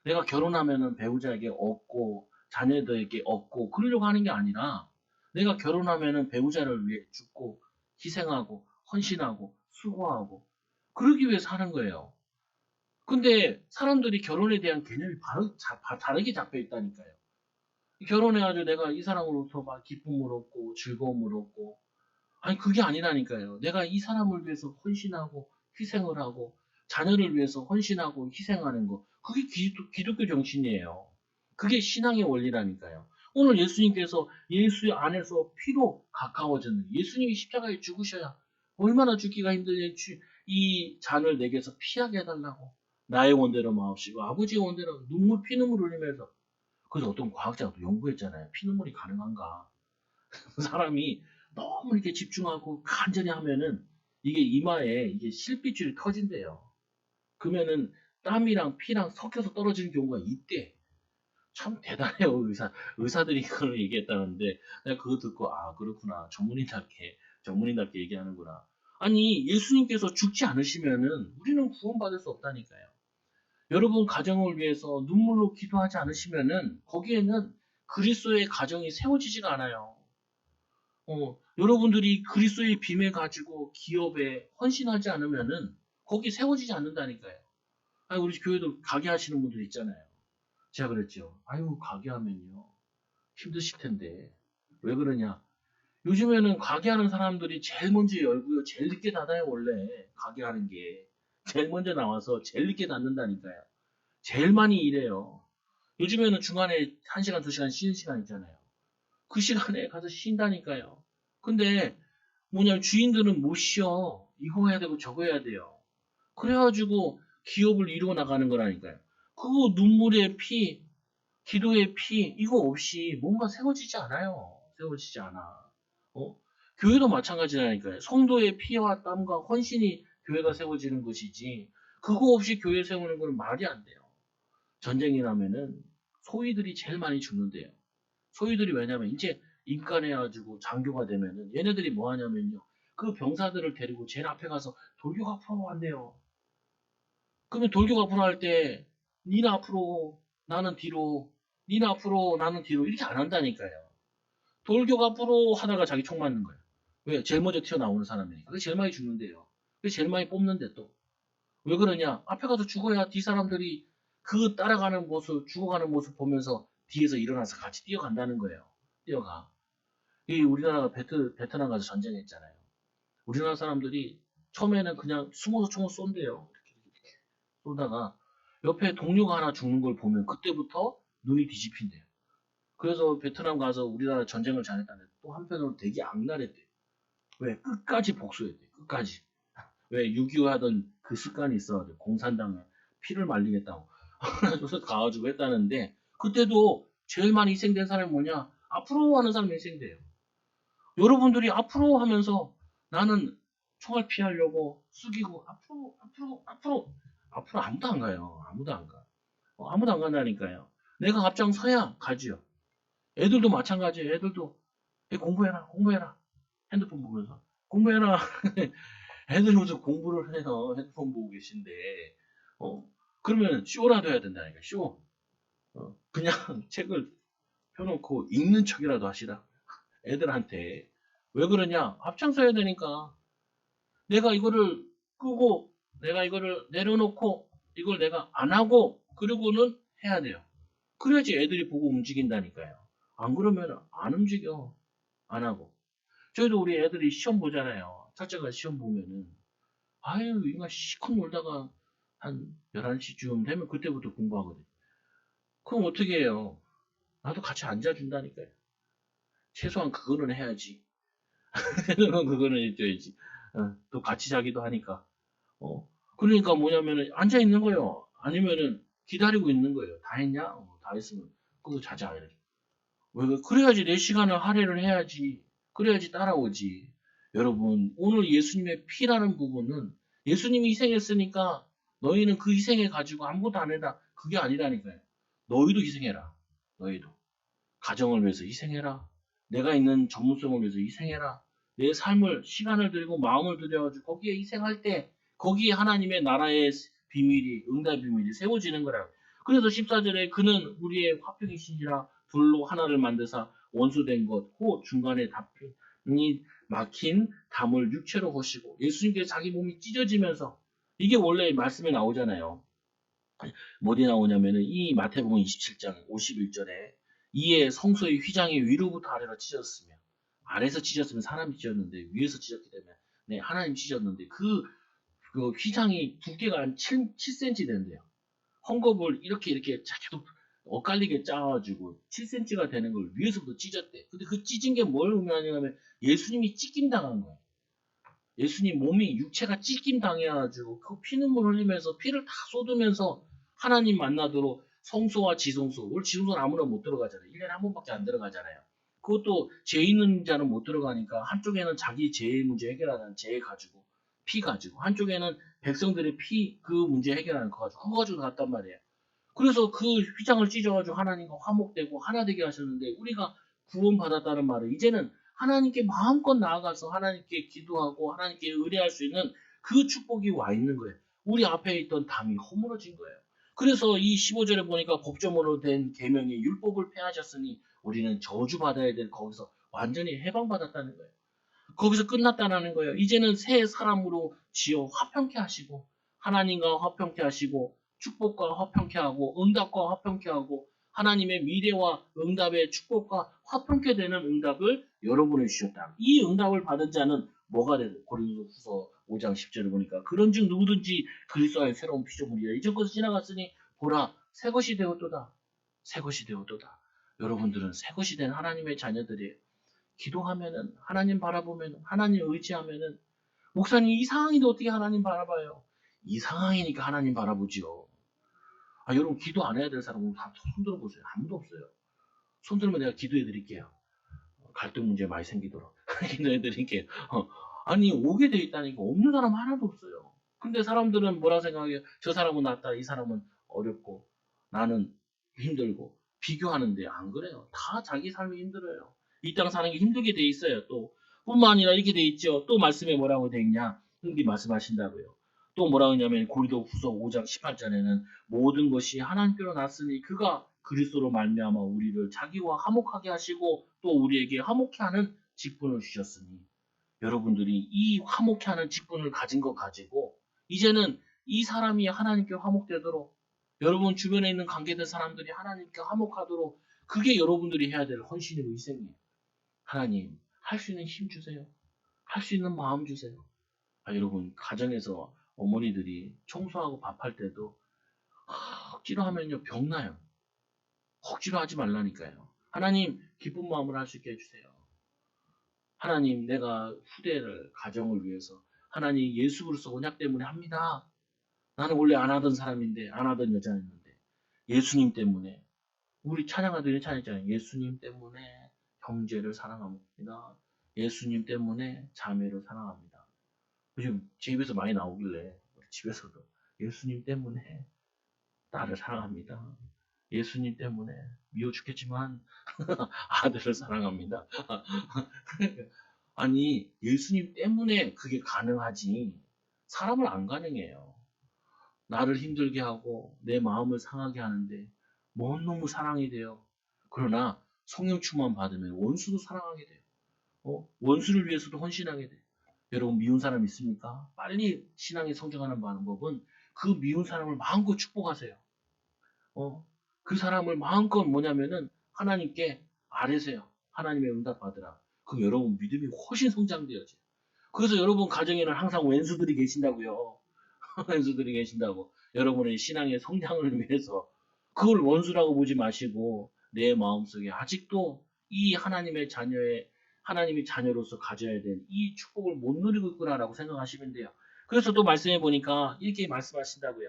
내가 결혼하면은 배우자에게 얻고 자녀들에게 얻고 그러려고 하는 게 아니라 내가 결혼하면은 배우자를 위해 죽고 희생하고 헌신하고 수고하고 그러기 위해서 하는 거예요. 근데 사람들이 결혼에 대한 개념이 바로 다르게 잡혀 있다니까요. 결혼해가지고 내가 이 사람으로부터 막 기쁨을 얻고 즐거움을 얻고 아니 그게 아니라니까요. 내가 이 사람을 위해서 헌신하고 희생을 하고 자녀를 위해서 헌신하고 희생하는 거 그게 기독교 정신이에요. 그게 신앙의 원리라니까요. 오늘 예수님께서 예수 안에서 피로 가까워졌는 예수님이 십자가에 죽으셔야 얼마나 죽기가 힘들냐 이 잔을 내게서 피하게 해달라고 나의 원대로 마옵시고 아버지의 원대로 피눈물 흘리면서 그래서 어떤 과학자가 또 연구했잖아요. 피눈물이 가능한가? 사람이 너무 이렇게 집중하고 간절히 하면은 이게 이마에 이게 실핏줄이 터진대요. 그러면은 땀이랑 피랑 섞여서 떨어지는 경우가 있대. 참 대단해요, 의사들이 그걸 얘기했다는데, 내가 그거 듣고, 아, 그렇구나. 전문인답게 얘기하는구나. 아니, 예수님께서 죽지 않으시면은 우리는 구원받을 수 없다니까요. 여러분 가정을 위해서 눈물로 기도하지 않으시면은 거기에는 그리스도의 가정이 세워지지가 않아요. 여러분들이 그리스도의 빔을 가지고 기업에 헌신하지 않으면은 거기 세워지지 않는다니까요. 아니, 우리 교회도 가게 하시는 분들 있잖아요. 제가 그랬죠. 아유, 가게 하면요. 힘드실 텐데. 왜 그러냐? 요즘에는 가게 하는 사람들이 제일 먼저 열고요. 제일 늦게 닫아요, 원래. 가게 하는 게. 제일 먼저 나와서 제일 늦게 닫는다니까요. 제일 많이 일해요. 요즘에는 중간에 1시간, 2시간 쉬는 시간 있잖아요. 그 시간에 가서 쉰다니까요. 근데 뭐냐면 주인들은 못 쉬어. 이거 해야 되고 저거 해야 돼요. 그래가지고 기업을 이루어 나가는 거라니까요. 그거 눈물의 피, 기도의 피 이거 없이 뭔가 세워지지 않아요. 세워지지 않아. 어? 교회도 마찬가지라니까요. 성도의 피와 땀과 헌신이 교회가 세워지는 것이지 그거 없이 교회 세우는 건 말이 안 돼요. 전쟁이 나면은 소위들이 제일 많이 죽는데요. 소위들이 왜냐면 이제 인간해가지고 장교가 되면은 얘네들이 뭐 하냐면요. 그 병사들을 데리고 제일 앞에 가서 돌격 앞으로 한대요. 그러면 돌격 앞으로 할 때 니는 앞으로 나는 뒤로 니는 앞으로 나는 뒤로 이렇게 안 한다니까요. 돌격 앞으로 하다가 자기 총 맞는 거예요. 왜? 제일 먼저 튀어나오는 사람이니까. 그게 제일 많이 죽는데요. 그게 제일 많이 뽑는데 또. 왜 그러냐? 앞에 가서 죽어야 뒤 사람들이 그 따라가는 모습, 죽어가는 모습 보면서 뒤에서 일어나서 같이 뛰어간다는 거예요. 뛰어가. 이 우리나라가 베트남 가서 전쟁했잖아요. 우리나라 사람들이 처음에는 그냥 숨어서 총을 쏜대요. 이렇게 쏘다가 옆에 동료가 하나 죽는 걸 보면 그때부터 눈이 뒤집힌대요. 그래서 베트남 가서 우리나라 전쟁을 잘했다는데 또 한편으로 되게 악랄했대요. 왜? 끝까지 복수했대. 끝까지. 왜? 6.25 하던 그 습관이 있어가지고 공산당에 피를 말리겠다고 그래서 가가지고 했다는데 그때도 제일 많이 희생된 사람이 뭐냐? 앞으로 하는 사람이 희생돼요. 여러분들이 앞으로 하면서 나는 총알 피하려고 숙이고 앞으로 아무도 안 가요. 아무도 안 가. 아무도 안 간다니까요. 내가 앞장서야 가지요. 애들도 마찬가지예요. 애들도 공부해라. 핸드폰 보면서 공부해라. 애들이 무슨 공부를 해서 핸드폰 보고 계신데 어 그러면 쇼라도 해야 된다니까 쇼. 그냥 책을 펴놓고 읽는 척이라도 하시라. 애들한테 왜 그러냐? 앞장서야 되니까 내가 이거를 끄고 내가 이거를 내려놓고 이걸 내가 안 하고 그러고는 해야 돼요. 그래야지 애들이 보고 움직인다니까요. 안 그러면 안 움직여. 안 하고. 저희도 우리 애들이 시험 보잖아요. 첫째가 시험 보면은 아유 이거 시컷 놀다가 한 11시쯤 되면 그때부터 공부하거든요. 그럼 어떻게 해요? 나도 같이 앉아준다니까요. 최소한 그거는 해야지. 최소한 그거는 해줘야지. 또 같이 자기도 하니까. 그러니까 뭐냐면은 앉아 있는 거예요. 아니면은 기다리고 있는 거예요. 다 했냐? 다 했으면 그거 자자. 이렇게. 그래야지 내 시간을 할애를 해야지. 그래야지 따라오지. 여러분, 오늘 예수님의 피라는 부분은 예수님이 희생했으니까 너희는 그 희생해 가지고 아무것도 안 해라. 그게 아니라니까요. 너희도 희생해라. 너희도. 가정을 위해서 희생해라. 내가 있는 전문성을 위해서 희생해라. 내 삶을, 시간을 들이고 마음을 들여가지고 거기에 희생할 때 거기에 하나님의 나라의 비밀이, 응답 비밀이 세워지는 거라고. 그래서 14절에 그는 우리의 화평이신지라 둘로 하나를 만드사 원수된 것, 호 중간에 답이 막힌 담을 육체로 보시고 예수님께서 자기 몸이 찢어지면서 이게 원래 말씀에 나오잖아요. 어디 나오냐면은 이 마태복음 27장 51절에 이에 성소의 휘장이 위로부터 아래로 찢어졌으며 아래에서 찢었으면 사람이 찢었는데 위에서 찢었기 때문에 네, 하나님 찢었는데 그 휘장이 두께가 한 7cm 된대요. 헝겊을 이렇게 계속 엇갈리게 짜가지고 7cm가 되는 걸 위에서부터 찢었대. 근데 그 찢은 게 뭘 의미하냐면 예수님이 찢김 당한 거예요. 예수님 몸이 육체가 찢김 당해가지고 그 피눈물 흘리면서 피를 다 쏟으면서 하나님 만나도록 성소와 지성소, 우리 지성소는 아무나 못 들어가잖아요. 1년에 한 번밖에 안 들어가잖아요. 그것도 죄 있는 자는 못 들어가니까 한쪽에는 자기 죄 문제 해결하는 죄 가지고 피 가지고 한쪽에는 백성들의 피 그 문제 해결하는 거 가지고 그거 가지고 갔단 말이에요. 그래서 그 휘장을 찢어가지고 하나님과 화목되고 하나 되게 하셨는데 우리가 구원받았다는 말은 이제는 하나님께 마음껏 나아가서 하나님께 기도하고 하나님께 의뢰할 수 있는 그 축복이 와 있는 거예요. 우리 앞에 있던 담이 허물어진 거예요. 그래서 이 15절에 보니까 법조문으로 된 계명이 율법을 폐하셨으니 우리는 저주받아야 될 거기서 완전히 해방받았다는 거예요. 거기서 끝났다는 거예요. 이제는 새 사람으로 지어 화평케 하시고 하나님과 화평케 하시고 축복과 화평케 하고 응답과 화평케 하고 하나님의 미래와 응답의 축복과 화평케 되는 응답을 여러분에 주셨다. 이 응답을 받은 자는 뭐가 되는 고린도후서 5장 10절을 보니까 그런즉 누구든지 그리스도의 새로운 피조물이라 이전 것을 지나갔으니 보라 새 것이 되었도다. 새 것이 되었도다. 여러분들은 새 것이 된 하나님의 자녀들이에요. 기도하면은 하나님 바라보면 하나님 의지하면은 목사님 이 상황인데 어떻게 하나님 바라봐요? 이 상황이니까 하나님 바라보지요. 여러분 기도 안 해야 될 사람은 다 손 들어보세요. 아무도 없어요. 손 들면 내가 기도해 드릴게요. 갈등 문제 많이 생기도록 기도해 드릴게요. 아니 오게 돼 있다니까 없는 사람 하나도 없어요. 근데 사람들은 뭐라 생각해요? 저 사람은 낫다, 이 사람은 어렵고 나는 힘들고 비교하는데 안 그래요. 다 자기 삶이 힘들어요. 이 땅 사는 게 힘들게 돼 있어요. 또 뿐만 아니라 이렇게 돼 있죠. 또 말씀에 뭐라고 돼 있냐? 여기 말씀하신다고요. 또 뭐라고 했냐면 고린도 후서 5장 18절에는 모든 것이 하나님께로 났으니 그가 그리스도로 말미암아 우리를 자기와 화목하게 하시고 또 우리에게 화목케 하는 직분을 주셨으니 여러분들이 이 화목케 하는 직분을 가진 것 가지고 이제는 이 사람이 하나님께 화목되도록 여러분 주변에 있는 관계된 사람들이 하나님께 화목하도록 그게 여러분들이 해야 될 헌신이고 희생이에요. 하나님 할 수 있는 힘 주세요. 할 수 있는 마음 주세요. 여러분 가정에서 어머니들이 청소하고 밥할 때도 억지로 하면요 병나요. 억지로 하지 말라니까요. 하나님 기쁜 마음으로 할 수 있게 해주세요. 하나님 내가 후대를 가정을 위해서 하나님 예수 그리스도 언약 때문에 합니다. 나는 원래 안 하던 사람인데 안 하던 여자였는데 예수님 때문에 우리 찬양하더니 찬양했잖아요. 예수님 때문에 형제를 사랑합니다. 예수님 때문에 자매를 사랑합니다. 요즘 제 입에서 많이 나오길래 우리 집에서도 예수님 때문에 딸을 사랑합니다. 예수님 때문에 미워 죽겠지만 아들을 사랑합니다. 아니 예수님 때문에 그게 가능하지 사람을 안 가능해요. 나를 힘들게 하고 내 마음을 상하게 하는데 뭔 놈의 사랑이 돼요. 그러나 성령 충만 받으면 원수도 사랑하게 돼요. 원수를 위해서도 헌신하게 돼요. 여러분 미운 사람 있습니까? 빨리 신앙에 성장하는 방법은 그 미운 사람을 마음껏 축복하세요. 그 사람을 마음껏 뭐냐면은 하나님께 아뢰세요. 하나님의 응답 받으라. 그럼 여러분 믿음이 훨씬 성장되어져요. 그래서 여러분 가정에는 항상 왼수들이 계신다고요. 왼수들이 계신다고. 여러분의 신앙의 성장을 위해서 그걸 원수라고 보지 마시고 내 마음속에 아직도 이 하나님의 자녀의 하나님의 자녀로서 가져야 될 이 축복을 못 누리고 있구나라고 생각하시면 돼요. 그래서 또 말씀해 보니까 이렇게 말씀하신다고요.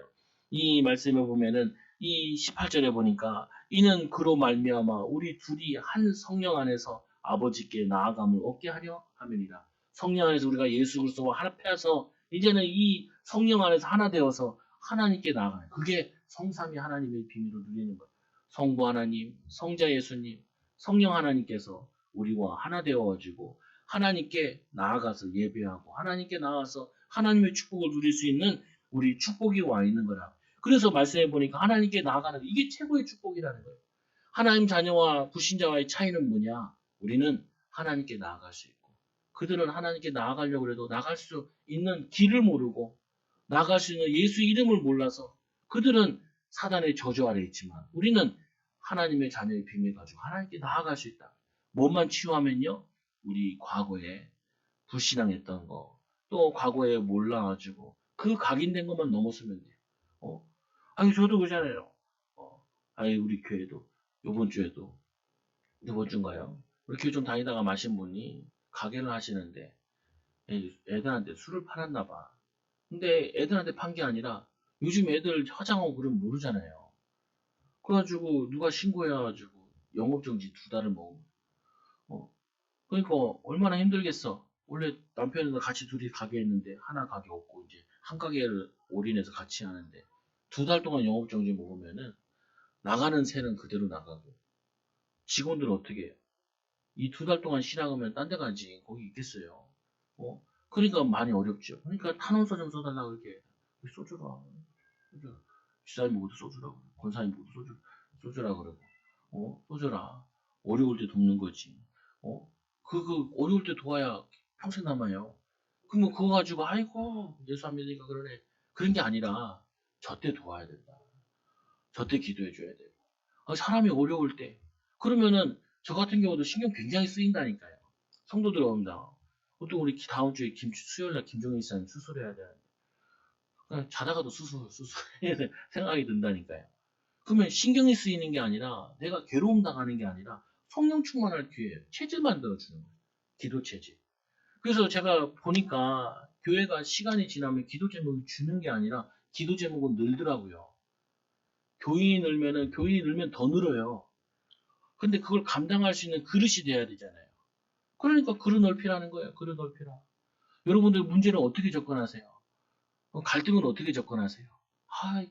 이 말씀에 보면은 이 18절에 보니까 이는 그로 말미암아 우리 둘이 한 성령 안에서 아버지께 나아감을 얻게 하려 함이니라. 성령 안에서 우리가 예수 그리스도와 합해서 이제는 이 성령 안에서 하나 되어서 하나님께 나아가요. 그게 성삼위 하나님의 비밀을 누리는 거예요. 성부 하나님, 성자 예수님, 성령 하나님께서 우리와 하나 되어가지고 하나님께 나아가서 예배하고 하나님께 나아가서 하나님의 축복을 누릴 수 있는 우리 축복이 와 있는 거라. 그래서 말씀해 보니까 하나님께 나아가는 이게 최고의 축복이라는 거예요. 하나님 자녀와 불신자와의 차이는 뭐냐? 우리는 하나님께 나아갈 수 있고 그들은 하나님께 나아가려고 해도 나갈 수 있는 길을 모르고 나아갈 수 있는 예수 이름을 몰라서 그들은 사단의 저주 아래 있지만 우리는 하나님의 자녀의 비밀 가지고 하나님께 나아갈 수 있다. 뭐만 치유하면요? 우리 과거에 불신앙했던 거, 또 과거에 몰라가지고 그 각인된 것만 넘었으면 돼요. 아니 저도 그러잖아요. 아니 우리 교회도 요번 주에도 이번 주인가요? 우리 교회 좀 다니다가 마신 분이 가게를 하시는데 애들한테 술을 팔았나 봐. 근데 애들한테 판 게 아니라 요즘 애들 화장하고 그러면 모르잖아요. 그래가지고 누가 신고해가지고 영업정지 2달을 먹은 거예요. 그러니까 얼마나 힘들겠어. 원래 남편이랑 같이 둘이 가게 했는데 하나 가게 없고 이제 한 가게를 올인해서 같이 하는데 2달 동안 영업정지 먹으면은 나가는 새는 그대로 나가고 직원들은 어떻게 해요? 이 2달 동안 쉬나가면 딴 데 가지 거기 있겠어요. 그러니까 많이 어렵죠. 그러니까 탄원서 좀 써달라고 이렇게 써주라. 써주라. 지사님 모두 써주라고. 권사님 모두 써주라 그러고. 써주라. 어려울 때 돕는 거지. 어려울 때 도와야 평생 남아요. 그럼 그거 가지고 아이고 예수 안 믿으니까 그러네. 그런 게 아니라 저 때 도와야 된다. 저 때 기도해 줘야 돼요. 사람이 어려울 때. 그러면은 저 같은 경우도 신경 굉장히 쓰인다니까요. 성도들 온다. 또 우리 다음 주에 수요일날 김종인 씨는 수술해야 되는데 그냥 자다가도 수술 생각이 든다니까요. 그러면 신경이 쓰이는 게 아니라 내가 괴로움 당하는 게 아니라 성령 충만할 기회예요. 체질 만들어 주는 거예요. 기도 체질. 그래서 제가 보니까 교회가 시간이 지나면 기도 제목이 주는 게 아니라 기도 제목은 늘더라고요. 교인이 늘면 더 늘어요. 근데 그걸 감당할 수 있는 그릇이 돼야 되잖아요. 그러니까 그릇 넓히라는 거예요. 그릇 넓히라. 여러분들 문제를 어떻게 접근하세요? 갈등은 어떻게 접근하세요?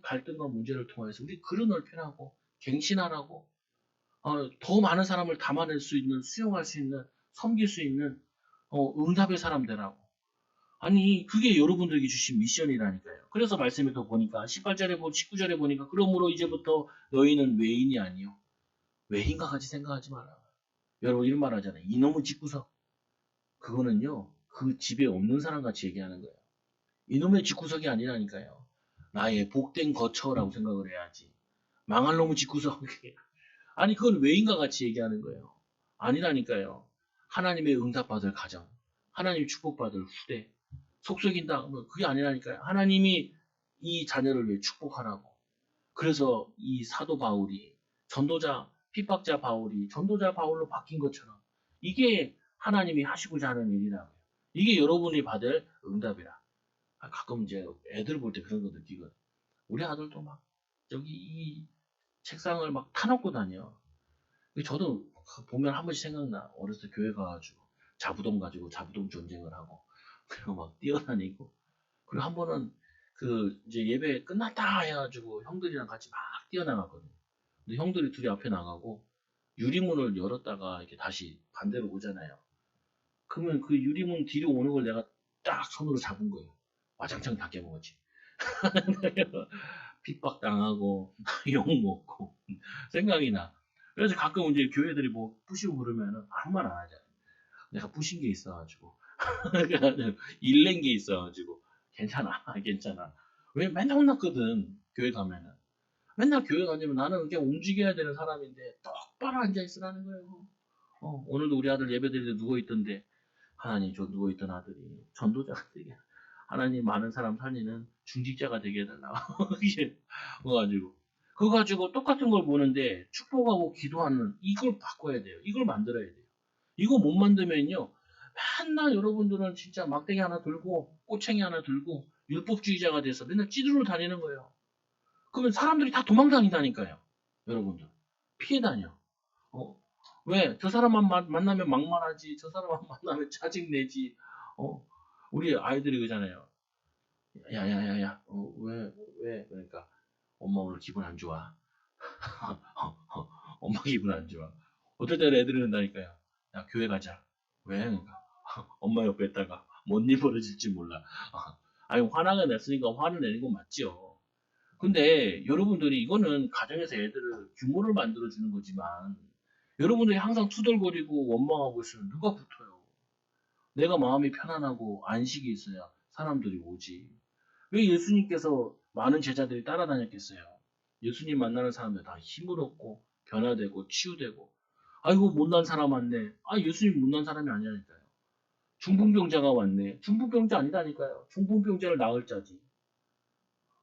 갈등과 문제를 통해서 우리 그릇 넓히라고, 갱신하라고, 더 많은 사람을 담아낼 수 있는, 수용할 수 있는, 섬길 수 있는, 응답의 사람 되라고. 아니, 그게 여러분들에게 주신 미션이라니까요. 그래서 말씀에 더 보니까, 18절에 19절에 보니까, 그러므로 이제부터 너희는 외인이 아니요. 외인과 같이 생각하지 마라. 여러분 이런 말 하잖아요. 이놈의 집구석. 그거는요, 그 집에 없는 사람 같이 얘기하는 거예요. 이놈의 집구석이 아니라니까요. 나의 복된 거처라고 생각을 해야지. 망할 놈의 집구석. 아니, 그건 외인과 같이 얘기하는 거예요. 아니라니까요. 하나님의 응답받을 가정, 하나님 축복받을 후대, 속썩인다. 그게 아니라니까요. 하나님이 이 자녀를 위해 축복하라고. 그래서 이 사도 바울이 전도자, 핍박자 바울이 전도자 바울로 바뀐 것처럼 이게 하나님이 하시고자 하는 일이라고요. 이게 여러분이 받을 응답이라. 가끔 이제 애들 볼 때 그런 거 느끼거든. 우리 아들도 막 저기 이 책상을 막 타놓고 다녀. 저도 보면 한 번씩 생각나. 어렸을 때 교회 가가지고 자부동 가지고 자부동 전쟁을 하고 그리고 막 뛰어다니고 그리고 한 번은 그 이제 예배 끝났다 해가지고 형들이랑 같이 막 뛰어나갔거든요. 근데 형들이 둘이 앞에 나가고 유리문을 열었다가 이렇게 다시 반대로 오잖아요. 그러면 그 유리문 뒤로 오는 걸 내가 딱 손으로 잡은 거예요. 와장창 다 깨먹었지. 핍박당하고 욕 먹고 생각이 나. 그래서 가끔 이제 교회들이 뭐 부시고 그러면은 아무 말 안 하잖아요. 내가 부신 게 있어가지고 일낸 게 있어가지고 괜찮아 괜찮아. 왜 맨날 혼났거든 교회 가면은. 맨날 교회 다니면 나는 그냥 움직여야 되는 사람인데 똑바로 앉아 있으라는 거예요. 오늘도 우리 아들 예배 드릴 때 누워있던데 하나님 저 누워있던 아들이 전도자가 되게 하나님 많은 사람 살리는 중직자가 되게 해달라고 이게 가지고 그거 가지고 똑같은 걸 보는데 축복하고 기도하는 이걸 바꿔야 돼요. 이걸 만들어야 돼요. 이거 못 만들면요 맨날 여러분들은 진짜 막대기 하나 들고 꼬챙이 하나 들고 율법주의자가 돼서 맨날 찌르러 다니는 거예요. 그러면 사람들이 다 도망다닌다니까요. 여러분들 피해 다녀. 어, 왜? 저 사람만 만나면 막말하지. 저 사람만 만나면 짜증내지. 어, 우리 아이들이 그러잖아요. 야야야야. 왜? 그러니까 엄마 오늘 기분 안 좋아. 엄마 기분 안 좋아. 어떨 때는 애들이 그런다니까요. 야 교회 가자. 왜? 그러니까 엄마 옆에 있다가 뭔 일 벌어질지 몰라. 아니 화나게 냈으니까 화를 내는 건 맞죠. 근데 여러분들이 이거는 가정에서 애들을 규모를 만들어주는 거지만 여러분들이 항상 투덜거리고 원망하고 있으면 누가 붙어요? 내가 마음이 편안하고 안식이 있어야 사람들이 오지. 왜 예수님께서 많은 제자들이 따라다녔겠어요? 예수님 만나는 사람들 다 힘을 얻고 변화되고 치유되고 아이고 못난 사람 왔네. 예수님 못난 사람이 아니라니까요. 중풍병자가 왔네. 중풍병자 아니라니까요. 중풍병자를 나을 자지.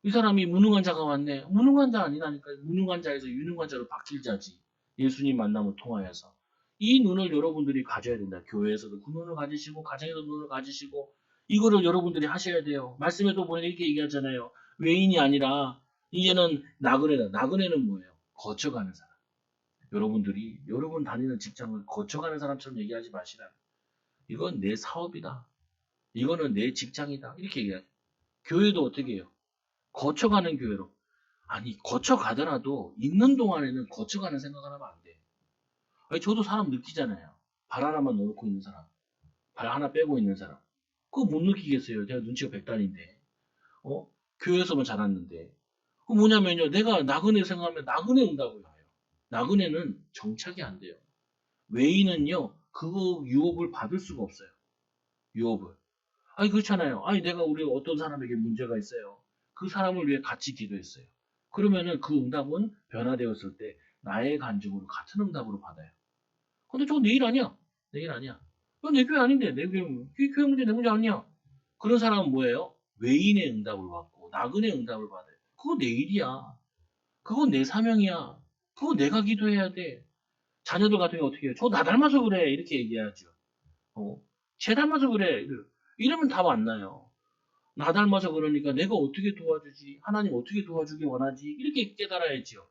이 사람이 무능한 자가 왔네. 무능한 자 아니라니까요. 무능한 자에서 유능한 자로 바뀔 자지. 예수님 만남을 통하여서. 이 눈을 여러분들이 가져야 된다. 교회에서도 그 눈을 가지시고, 가정에서 눈을 가지시고, 이거를 여러분들이 하셔야 돼요. 말씀에도 보니까 이렇게 얘기하잖아요. 외인이 아니라, 이제는 나그네다. 나그네는 뭐예요? 거쳐가는 사람. 여러분들이, 여러분 다니는 직장을 거쳐가는 사람처럼 얘기하지 마시라. 이건 내 사업이다. 이거는 내 직장이다. 이렇게 얘기해요. 교회도 어떻게 해요? 거쳐가는 교회로. 아니, 거쳐가더라도 있는 동안에는 거쳐가는 생각을 하면 안 돼. 아니, 저도 사람 느끼잖아요. 발 하나만 넣어놓고 있는 사람. 발 하나 빼고 있는 사람. 그거 못 느끼겠어요. 제가 눈치가 백단인데. 교회에서만 자랐는데. 그 뭐냐면요. 내가 나그네 생각하면 나그네 온다고 해요. 나그네는 정착이 안 돼요. 외인은요. 그거 유업을 받을 수가 없어요. 유업을. 아니 그렇잖아요. 아니 내가 우리 어떤 사람에게 문제가 있어요. 그 사람을 위해 같이 기도했어요. 그러면은 그 응답은 변화되었을 때 나의 간증으로 같은 응답으로 받아요. 근데 저거 내 일 아니야. 내 일 아니야. 이건 내 교회 아닌데 내 교회 문제 내 문제 아니야. 그런 사람은 뭐예요? 외인의 응답을 받고 나그네 응답을 받아요. 그거 내 일이야. 그건 내 사명이야. 그거 내가 기도해야 돼. 자녀들 같은 경우 어떻게 해요? 저 나 닮아서 그래. 이렇게 얘기하죠. 쟤 닮아서 그래. 이러면 답 안 나요. 나 닮아서 그러니까 내가 어떻게 도와주지? 하나님 어떻게 도와주길 원하지? 이렇게 깨달아야지요.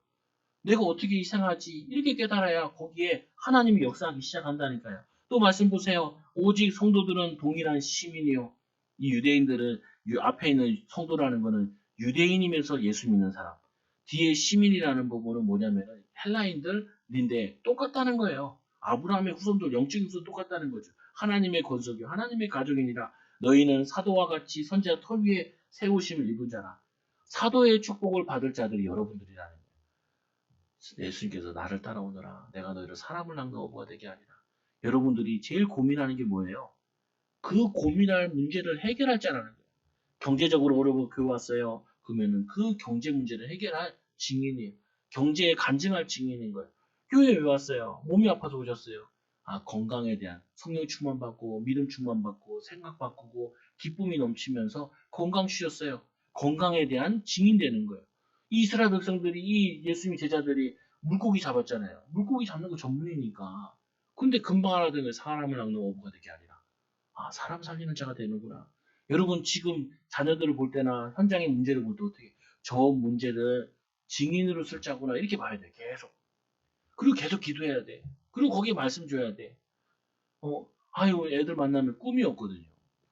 내가 어떻게 희생하지? 이렇게 깨달아야 거기에 하나님이 역사하기 시작한다니까요. 또 말씀 보세요. 오직 성도들은 동일한 시민이요. 이 유대인들은 앞에 있는 성도라는 거는 유대인이면서 예수 믿는 사람. 뒤에 시민이라는 부분은 뭐냐면 헬라인들인데 똑같다는 거예요. 아브라함의 후손들 영적인 후손 똑같다는 거죠. 하나님의 권속이요. 하나님의 가족이니라 너희는 사도와 같이 선지자 털 위에 세우심을 입은 자라. 사도의 축복을 받을 자들이 여러분들이라는 거예요. 예수님께서 나를 따라오너라. 내가 너희를 사람을 낳는 어부가 되게 하리라. 여러분들이 제일 고민하는 게 뭐예요? 그 고민할 문제를 해결할 자라는 거예요. 경제적으로 어려워 교회 왔어요. 그러면은 그 경제 문제를 해결할 증인이에요. 경제에 간증할 증인인 거예요. 교회에 왜 왔어요? 몸이 아파서 오셨어요. 아, 건강에 대한 성령 충만받고 믿음 충만받고 생각 바꾸고 기쁨이 넘치면서 건강 주셨어요. 건강에 대한 증인 되는 거예요. 이 이스라엘 백성들이 이 예수님 제자들이 물고기 잡았잖아요. 물고기 잡는 거 전문이니까. 근데 금방 알아듣는 사람을 낚는 어부가 되게 하리라. 아, 사람 살리는 자가 되는구나. 여러분 지금 자녀들을 볼 때나 현장의 문제를 볼 때 어떻게 저 문제를 증인으로 쓸 자구나 이렇게 봐야 돼. 계속. 그리고 계속 기도해야 돼. 그리고 거기에 말씀 줘야 돼. 아유 애들 만나면 꿈이 없거든요.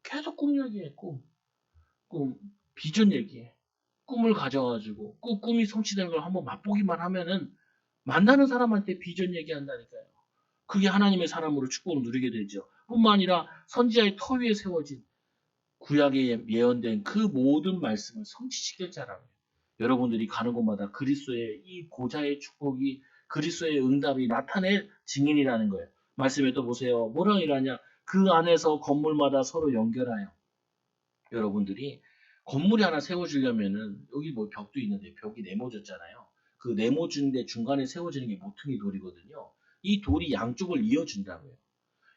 계속 꿈 얘기해. 꿈, 비전 얘기해. 꿈을 가져가지고 그 꿈이 성취되는 걸 한번 맛보기만 하면은 만나는 사람한테 비전 얘기한다니까요. 그게 하나님의 사람으로 축복을 누리게 되죠. 뿐만 아니라 선지자의 터 위에 세워진 구약에 예언된 그 모든 말씀을 성취시킬 자라고요. 여러분들이 가는 곳마다 그리스도의 이 보좌의 축복이 그리스도의 응답이 나타낼 증인이라는 거예요. 말씀에 또 보세요. 뭐라 이러냐? 그 안에서 건물마다 서로 연결하여 여러분들이 건물이 하나 세워지려면은 여기 뭐 벽도 있는데 벽이 네모졌잖아요. 그 네모진데 중간에 세워지는 게 모퉁이 돌이거든요. 이 돌이 양쪽을 이어준다고요.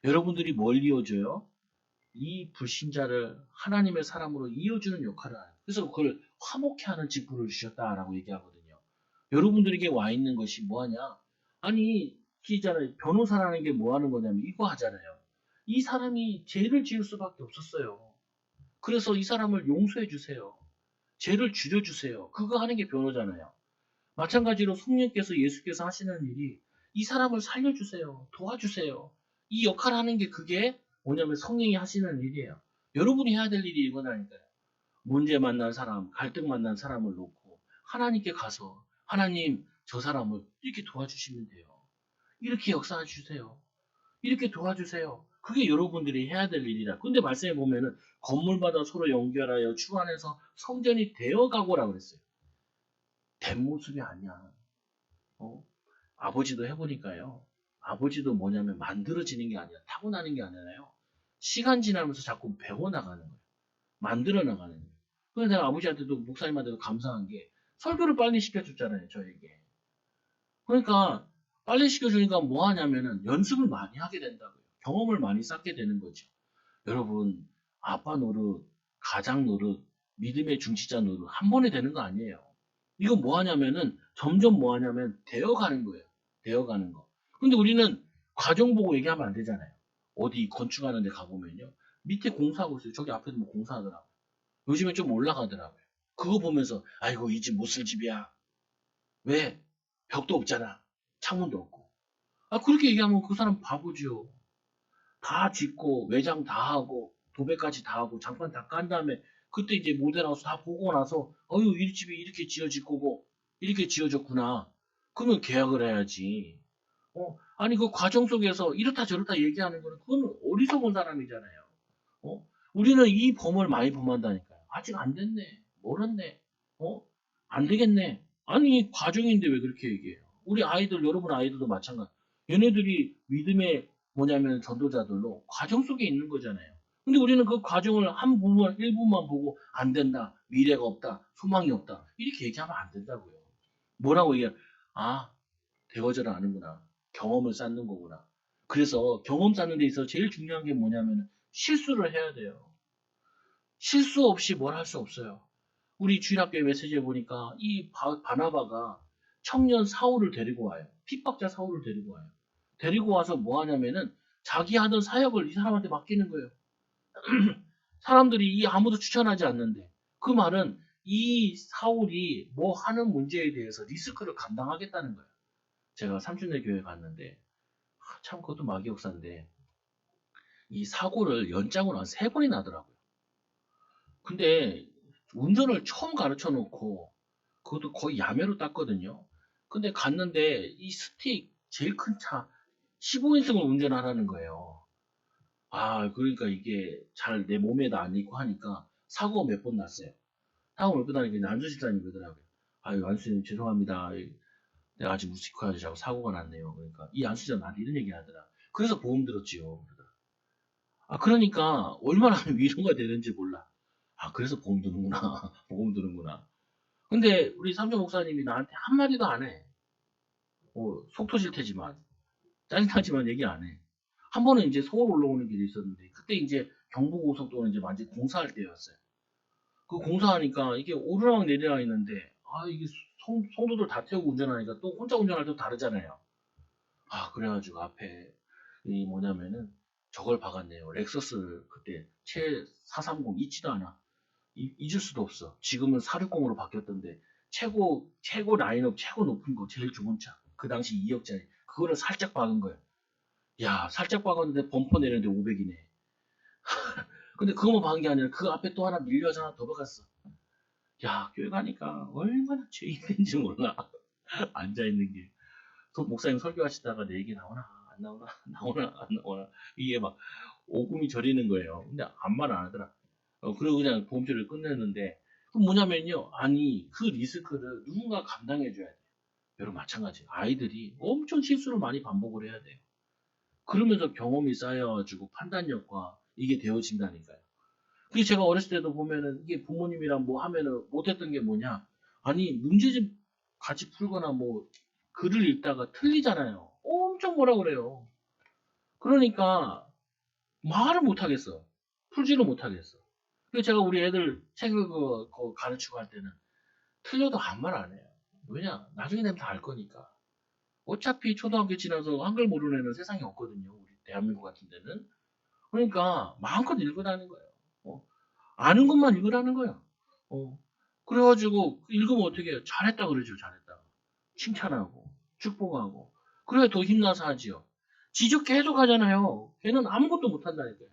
여러분들이 뭘 이어줘요? 이 불신자를 하나님의 사람으로 이어주는 역할을 하는. 그래서 그걸 화목케 하는 직분을 주셨다라고 얘기하거든요. 여러분들에게 와 있는 것이 뭐하냐? 아니, 기잖아요. 변호사라는 게 뭐 하는 거냐면 이거 하잖아요. 이 사람이 죄를 지을 수밖에 없었어요. 그래서 이 사람을 용서해 주세요. 죄를 줄여주세요. 그거 하는 게 변호잖아요. 마찬가지로 성령께서 예수께서 하시는 일이 이 사람을 살려주세요. 도와주세요. 이 역할을 하는 게 그게 뭐냐면 성령이 하시는 일이에요. 여러분이 해야 될 일이 이거라니까요. 문제 만난 사람, 갈등 만난 사람을 놓고 하나님께 가서 하나님 저 사람을 이렇게 도와주시면 돼요. 이렇게 역사해 주세요. 이렇게 도와주세요. 그게 여러분들이 해야 될 일이라. 근데 말씀해 보면은 건물마다 서로 연결하여 주 안에서 성전이 되어가고라 그랬어요. 된 모습이 아니야. 어? 아버지도 해보니까요. 아버지도 뭐냐면 만들어지는 게 아니라 타고나는 게 아니라요. 시간 지나면서 자꾸 배워나가는 거예요. 만들어 나가는 거예요. 그래서 내가 아버지한테도 목사님한테도 감사한 게 설교를 빨리 시켜줬잖아요. 저에게. 그러니까 빨리 시켜주니까 뭐 하냐면은 연습을 많이 하게 된다고요. 경험을 많이 쌓게 되는 거죠. 여러분 아빠 노릇, 가장 노릇, 믿음의 중지자 노릇 한 번에 되는 거 아니에요. 이거 뭐 하냐면은 점점 뭐 하냐면 되어가는 거예요. 되어가는 거. 근데 우리는 과정 보고 얘기하면 안 되잖아요. 어디 건축하는 데 가보면요. 밑에 공사하고 있어요. 저기 앞에도 뭐 공사하더라고요. 요즘에 좀 올라가더라고요. 그거 보면서 아이고 이 집 못 쓸 집이야. 왜? 벽도 없잖아. 창문도 없고. 아 그렇게 얘기하면 그 사람 바보지요. 다 짓고 외장 다 하고 도배까지 다 하고 장판 다 깐 다음에 그때 이제 모델하우스 다 보고 나서 어유 이 집이 이렇게 지어질 거고 이렇게 지어졌구나. 그러면 계약을 해야지. 아니 그 과정 속에서 이렇다 저렇다 얘기하는 거는 그건 어리석은 사람이잖아요. 어? 우리는 이 범을 많이 범한다니까요. 아직 안 됐네. 멀었네. 어? 안 되겠네. 아니 과정인데 왜 그렇게 얘기해요? 우리 아이들 여러분 아이들도 마찬가지. 얘네들이 믿음의 뭐냐면 전도자들로 과정 속에 있는 거잖아요. 근데 우리는 그 과정을 한 부분, 일부만 보고 안 된다, 미래가 없다, 소망이 없다 이렇게 얘기하면 안 된다고요. 뭐라고 얘기해? 아, 되어져라 아는구나. 경험을 쌓는 거구나. 그래서 경험 쌓는 데 있어서 제일 중요한 게 뭐냐면 실수를 해야 돼요. 실수 없이 뭘 할 수 없어요. 우리 주일학교의 메시지에 보니까 이 바나바가 청년 사울을 데리고 와요. 핍박자 사울을 데리고 와요. 데리고 와서 뭐 하냐면은 자기 하던 사역을 이 사람한테 맡기는 거예요. 사람들이 이 아무도 추천하지 않는데 그 말은 이 사울이 뭐 하는 문제에 대해서 리스크를 감당하겠다는 거예요. 제가 삼순례 교회 갔는데 참 그것도 마귀역사인데 이 사고를 연장으로 한 3번이나 하더라고요. 근데 운전을 처음 가르쳐 놓고 그것도 거의 야매로 땄거든요. 근데 갔는데 이 스틱 제일 큰 차 15인승을 운전하라는 거예요. 아, 그러니까 이게 잘 내 몸에도 안 익고 하니까 사고가 몇 번 났어요. 사고 몇 번 나니까 안주 집사님이 그러더라고요. 아유, 안수님 죄송합니다. 내가 아직 무식해가지고 자꾸 사고가 났네요. 그러니까 이 안수자 나한테 이런 얘기 하더라. 그래서 보험 들었지요. 아, 그러니까 얼마나 하면 위로가 되는지 몰라. 아, 그래서 보험 드는구나. 보험 드는구나. 근데 우리 삼조 목사님이 나한테 한마디도 안 해. 속 터질 테지만. 짜증나지만 얘기 안 해. 한 번은 이제 서울 올라오는 길이 있었는데, 그때 이제 경부고속도로는 이제 완전 공사할 때였어요. 그 공사하니까 이게 오르락 내리락 있는데, 아, 이게 성도들 다 태우고 운전하니까 또 혼자 운전할 때 다르잖아요. 아, 그래가지고 앞에 이 뭐냐면은 저걸 박았네요. 렉서스를 그때 최 430 있지도 않아. 잊을 수도 없어. 지금은 460으로 바뀌었던데 최고 라인업 최고 높은 거 제일 좋은 차. 그 당시 2억짜리. 그거를 살짝 박은 거야. 야, 살짝 박았는데 범퍼 내렸는데 500이네. 근데 그거만 박은 게 아니라 그 앞에 또 하나 밀려서 하나 더 박았어. 야, 교회 가니까 얼마나 죄인인지 몰라. 앉아있는 게. 목사님 설교하시다가 내 얘기 나오나? 안 나오나? 나오나? 안 나오나? 이게 막 오금이 저리는 거예요. 근데 아무 말 안 하더라. 그리고 그냥 보험료를 끝냈는데, 그 뭐냐면요. 아니, 그 리스크를 누군가 감당해줘야 돼요. 여러분, 마찬가지. 아이들이 엄청 실수를 많이 반복을 해야 돼요. 그러면서 경험이 쌓여가지고 판단력과 이게 되어진다니까요. 그게 제가 어렸을 때도 보면은 이게 부모님이랑 뭐 하면은 못했던 게 뭐냐. 아니, 문제집 같이 풀거나 뭐 글을 읽다가 틀리잖아요. 엄청 뭐라 그래요. 그러니까 말을 못하겠어. 풀지를 못하겠어. 그래서 제가 우리 애들 책을 그거 가르치고 할 때는 틀려도 아무 말 안 해요. 왜냐? 나중에 되면 다 알 거니까. 어차피 초등학교 지나서 한글 모르는 애는 세상에 없거든요. 우리 대한민국 같은 데는. 그러니까 마음껏 읽으라는 거예요. 어, 아는 것만 읽으라는 거예요. 어, 그래가지고 읽으면 어떻게 해요? 잘했다 그러죠. 잘했다. 칭찬하고 축복하고. 그래야 더 힘나서 하지요. 지적 해석 하잖아요. 걔는 아무것도 못한다니까요.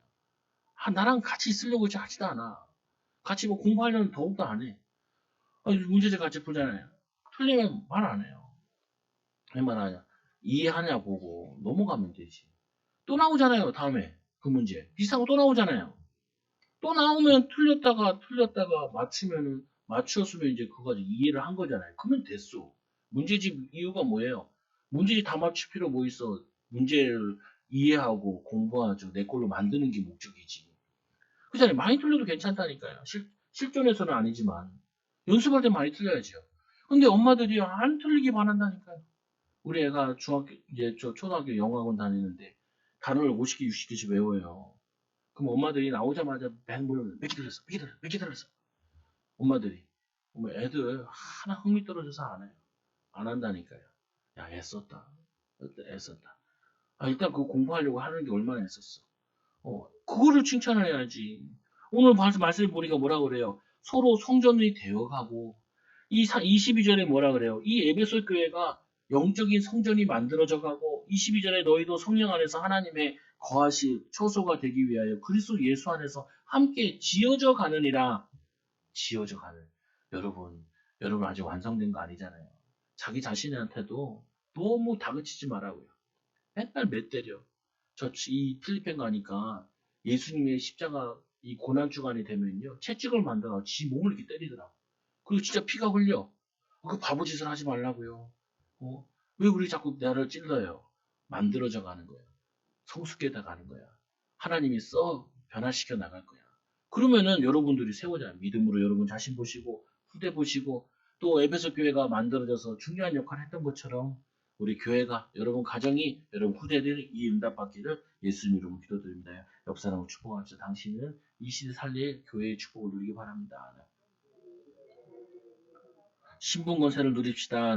아, 나랑 같이 있으려고 하지도 않아. 같이 뭐 공부하려면 더욱더 안 해. 문제집 같이 풀잖아요. 틀리면 말 안 해요. 왜 말하냐? 이해하냐 보고 넘어가면 되지. 또 나오잖아요. 다음에 그 문제. 비슷한 거 또 나오잖아요. 또 나오면 틀렸다가 맞추면은 맞추었으면 이제 그거 가지고 이해를 한 거잖아요. 그러면 됐어. 문제집 이유가 뭐예요? 문제집 다 맞출 필요 뭐 있어? 문제를 이해하고 공부하죠. 내 걸로 만드는 게 목적이지. 그잖아요. 많이 틀려도 괜찮다니까요. 실전에서는 아니지만 연습할 때 많이 틀려야죠. 근데 엄마들이 안 틀리기 바란다니까요. 우리 애가 중학교 이제 저 초등학교 영어학원 다니는데 단어를 50개 60개씩 외워요. 그럼 엄마들이 나오자마자 맨 물으면 몇 개 들었어? 몇 개 들었어? 몇 개 들었어? 엄마들이. 애들 하나 흥미 떨어져서 안 해요. 안 한다니까요. 야, 애썼다. 애썼다. 아, 일단 그거 공부하려고 하는 게 얼마나 애썼어. 그거를 칭찬을 해야지. 오늘 말씀 보니까 뭐라 그래요? 서로 성전이 되어가고, 22절에 뭐라 그래요? 이 에베소 교회가 영적인 성전이 만들어져 가고, 22절에 너희도 성령 안에서 하나님의 거하실 초소가 되기 위하여 그리스도 예수 안에서 함께 지어져 가느니라. 지어져 가는. 여러분 아직 완성된 거 아니잖아요. 자기 자신한테도 너무 다그치지 말라고요. 맨날 몇 때려. 이 필리핀 가니까 예수님의 십자가 이 고난 주간이 되면요. 채찍을 만들어 지 몸을 이렇게 때리더라고. 그리고 진짜 피가 흘려. 그 바보 짓을 하지 말라고요. 왜 우리 자꾸 나를 찔러요? 만들어져 가는 거야. 성숙해져 가는 거야. 하나님이 변화시켜 나갈 거야. 그러면은 여러분들이 세워져요. 믿음으로 여러분 자신 보시고 후대 보시고 또 에베소 교회가 만들어져서 중요한 역할을 했던 것처럼 우리 교회가 여러분 가정이 여러분 후대들이 이 응답받기를 예수님 이름으로 기도드립니다. 옆 사람을 축복합시다. 당신은 이 시대 살릴 교회의 축복을 누리기 바랍니다. 신분 권세를 누립시다.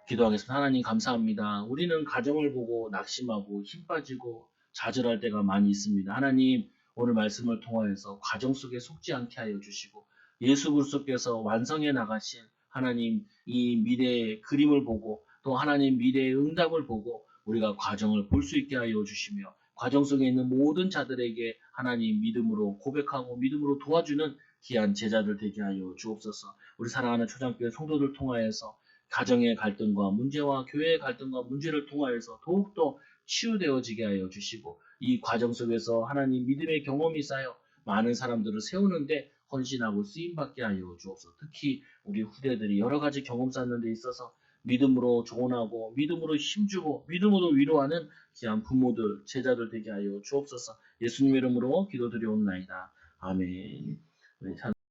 기도하겠습니다. 하나님 감사합니다. 우리는 가정을 보고 낙심하고 힘 빠지고 좌절할 때가 많이 있습니다. 하나님 오늘 말씀을 통하여서 과정 속에 속지 않게 하여 주시고 예수 그리스도께서 완성해 나가신 하나님 이 미래의 그림을 보고 또 하나님 미래의 응답을 보고 우리가 과정을 볼 수 있게 하여 주시며 과정 속에 있는 모든 자들에게 하나님 믿음으로 고백하고 믿음으로 도와주는 귀한 제자들 되게 하여 주옵소서. 우리 사랑하는 초장교회 성도들 통하여서 가정의 갈등과 문제와 교회의 갈등과 문제를 통하여서 더욱더 치유되어지게 하여 주시고 이 과정 속에서 하나님 믿음의 경험이 쌓여 많은 사람들을 세우는데 헌신하고 쓰임받게 하여 주옵소서. 특히 우리 후대들이 여러 가지 경험 쌓는 데 있어서 믿음으로 조언하고 믿음으로 힘주고 믿음으로 위로하는 귀한 부모들, 제자들 되게 하여 주옵소서. 예수님의 이름으로 기도드리옵나이다. 아멘.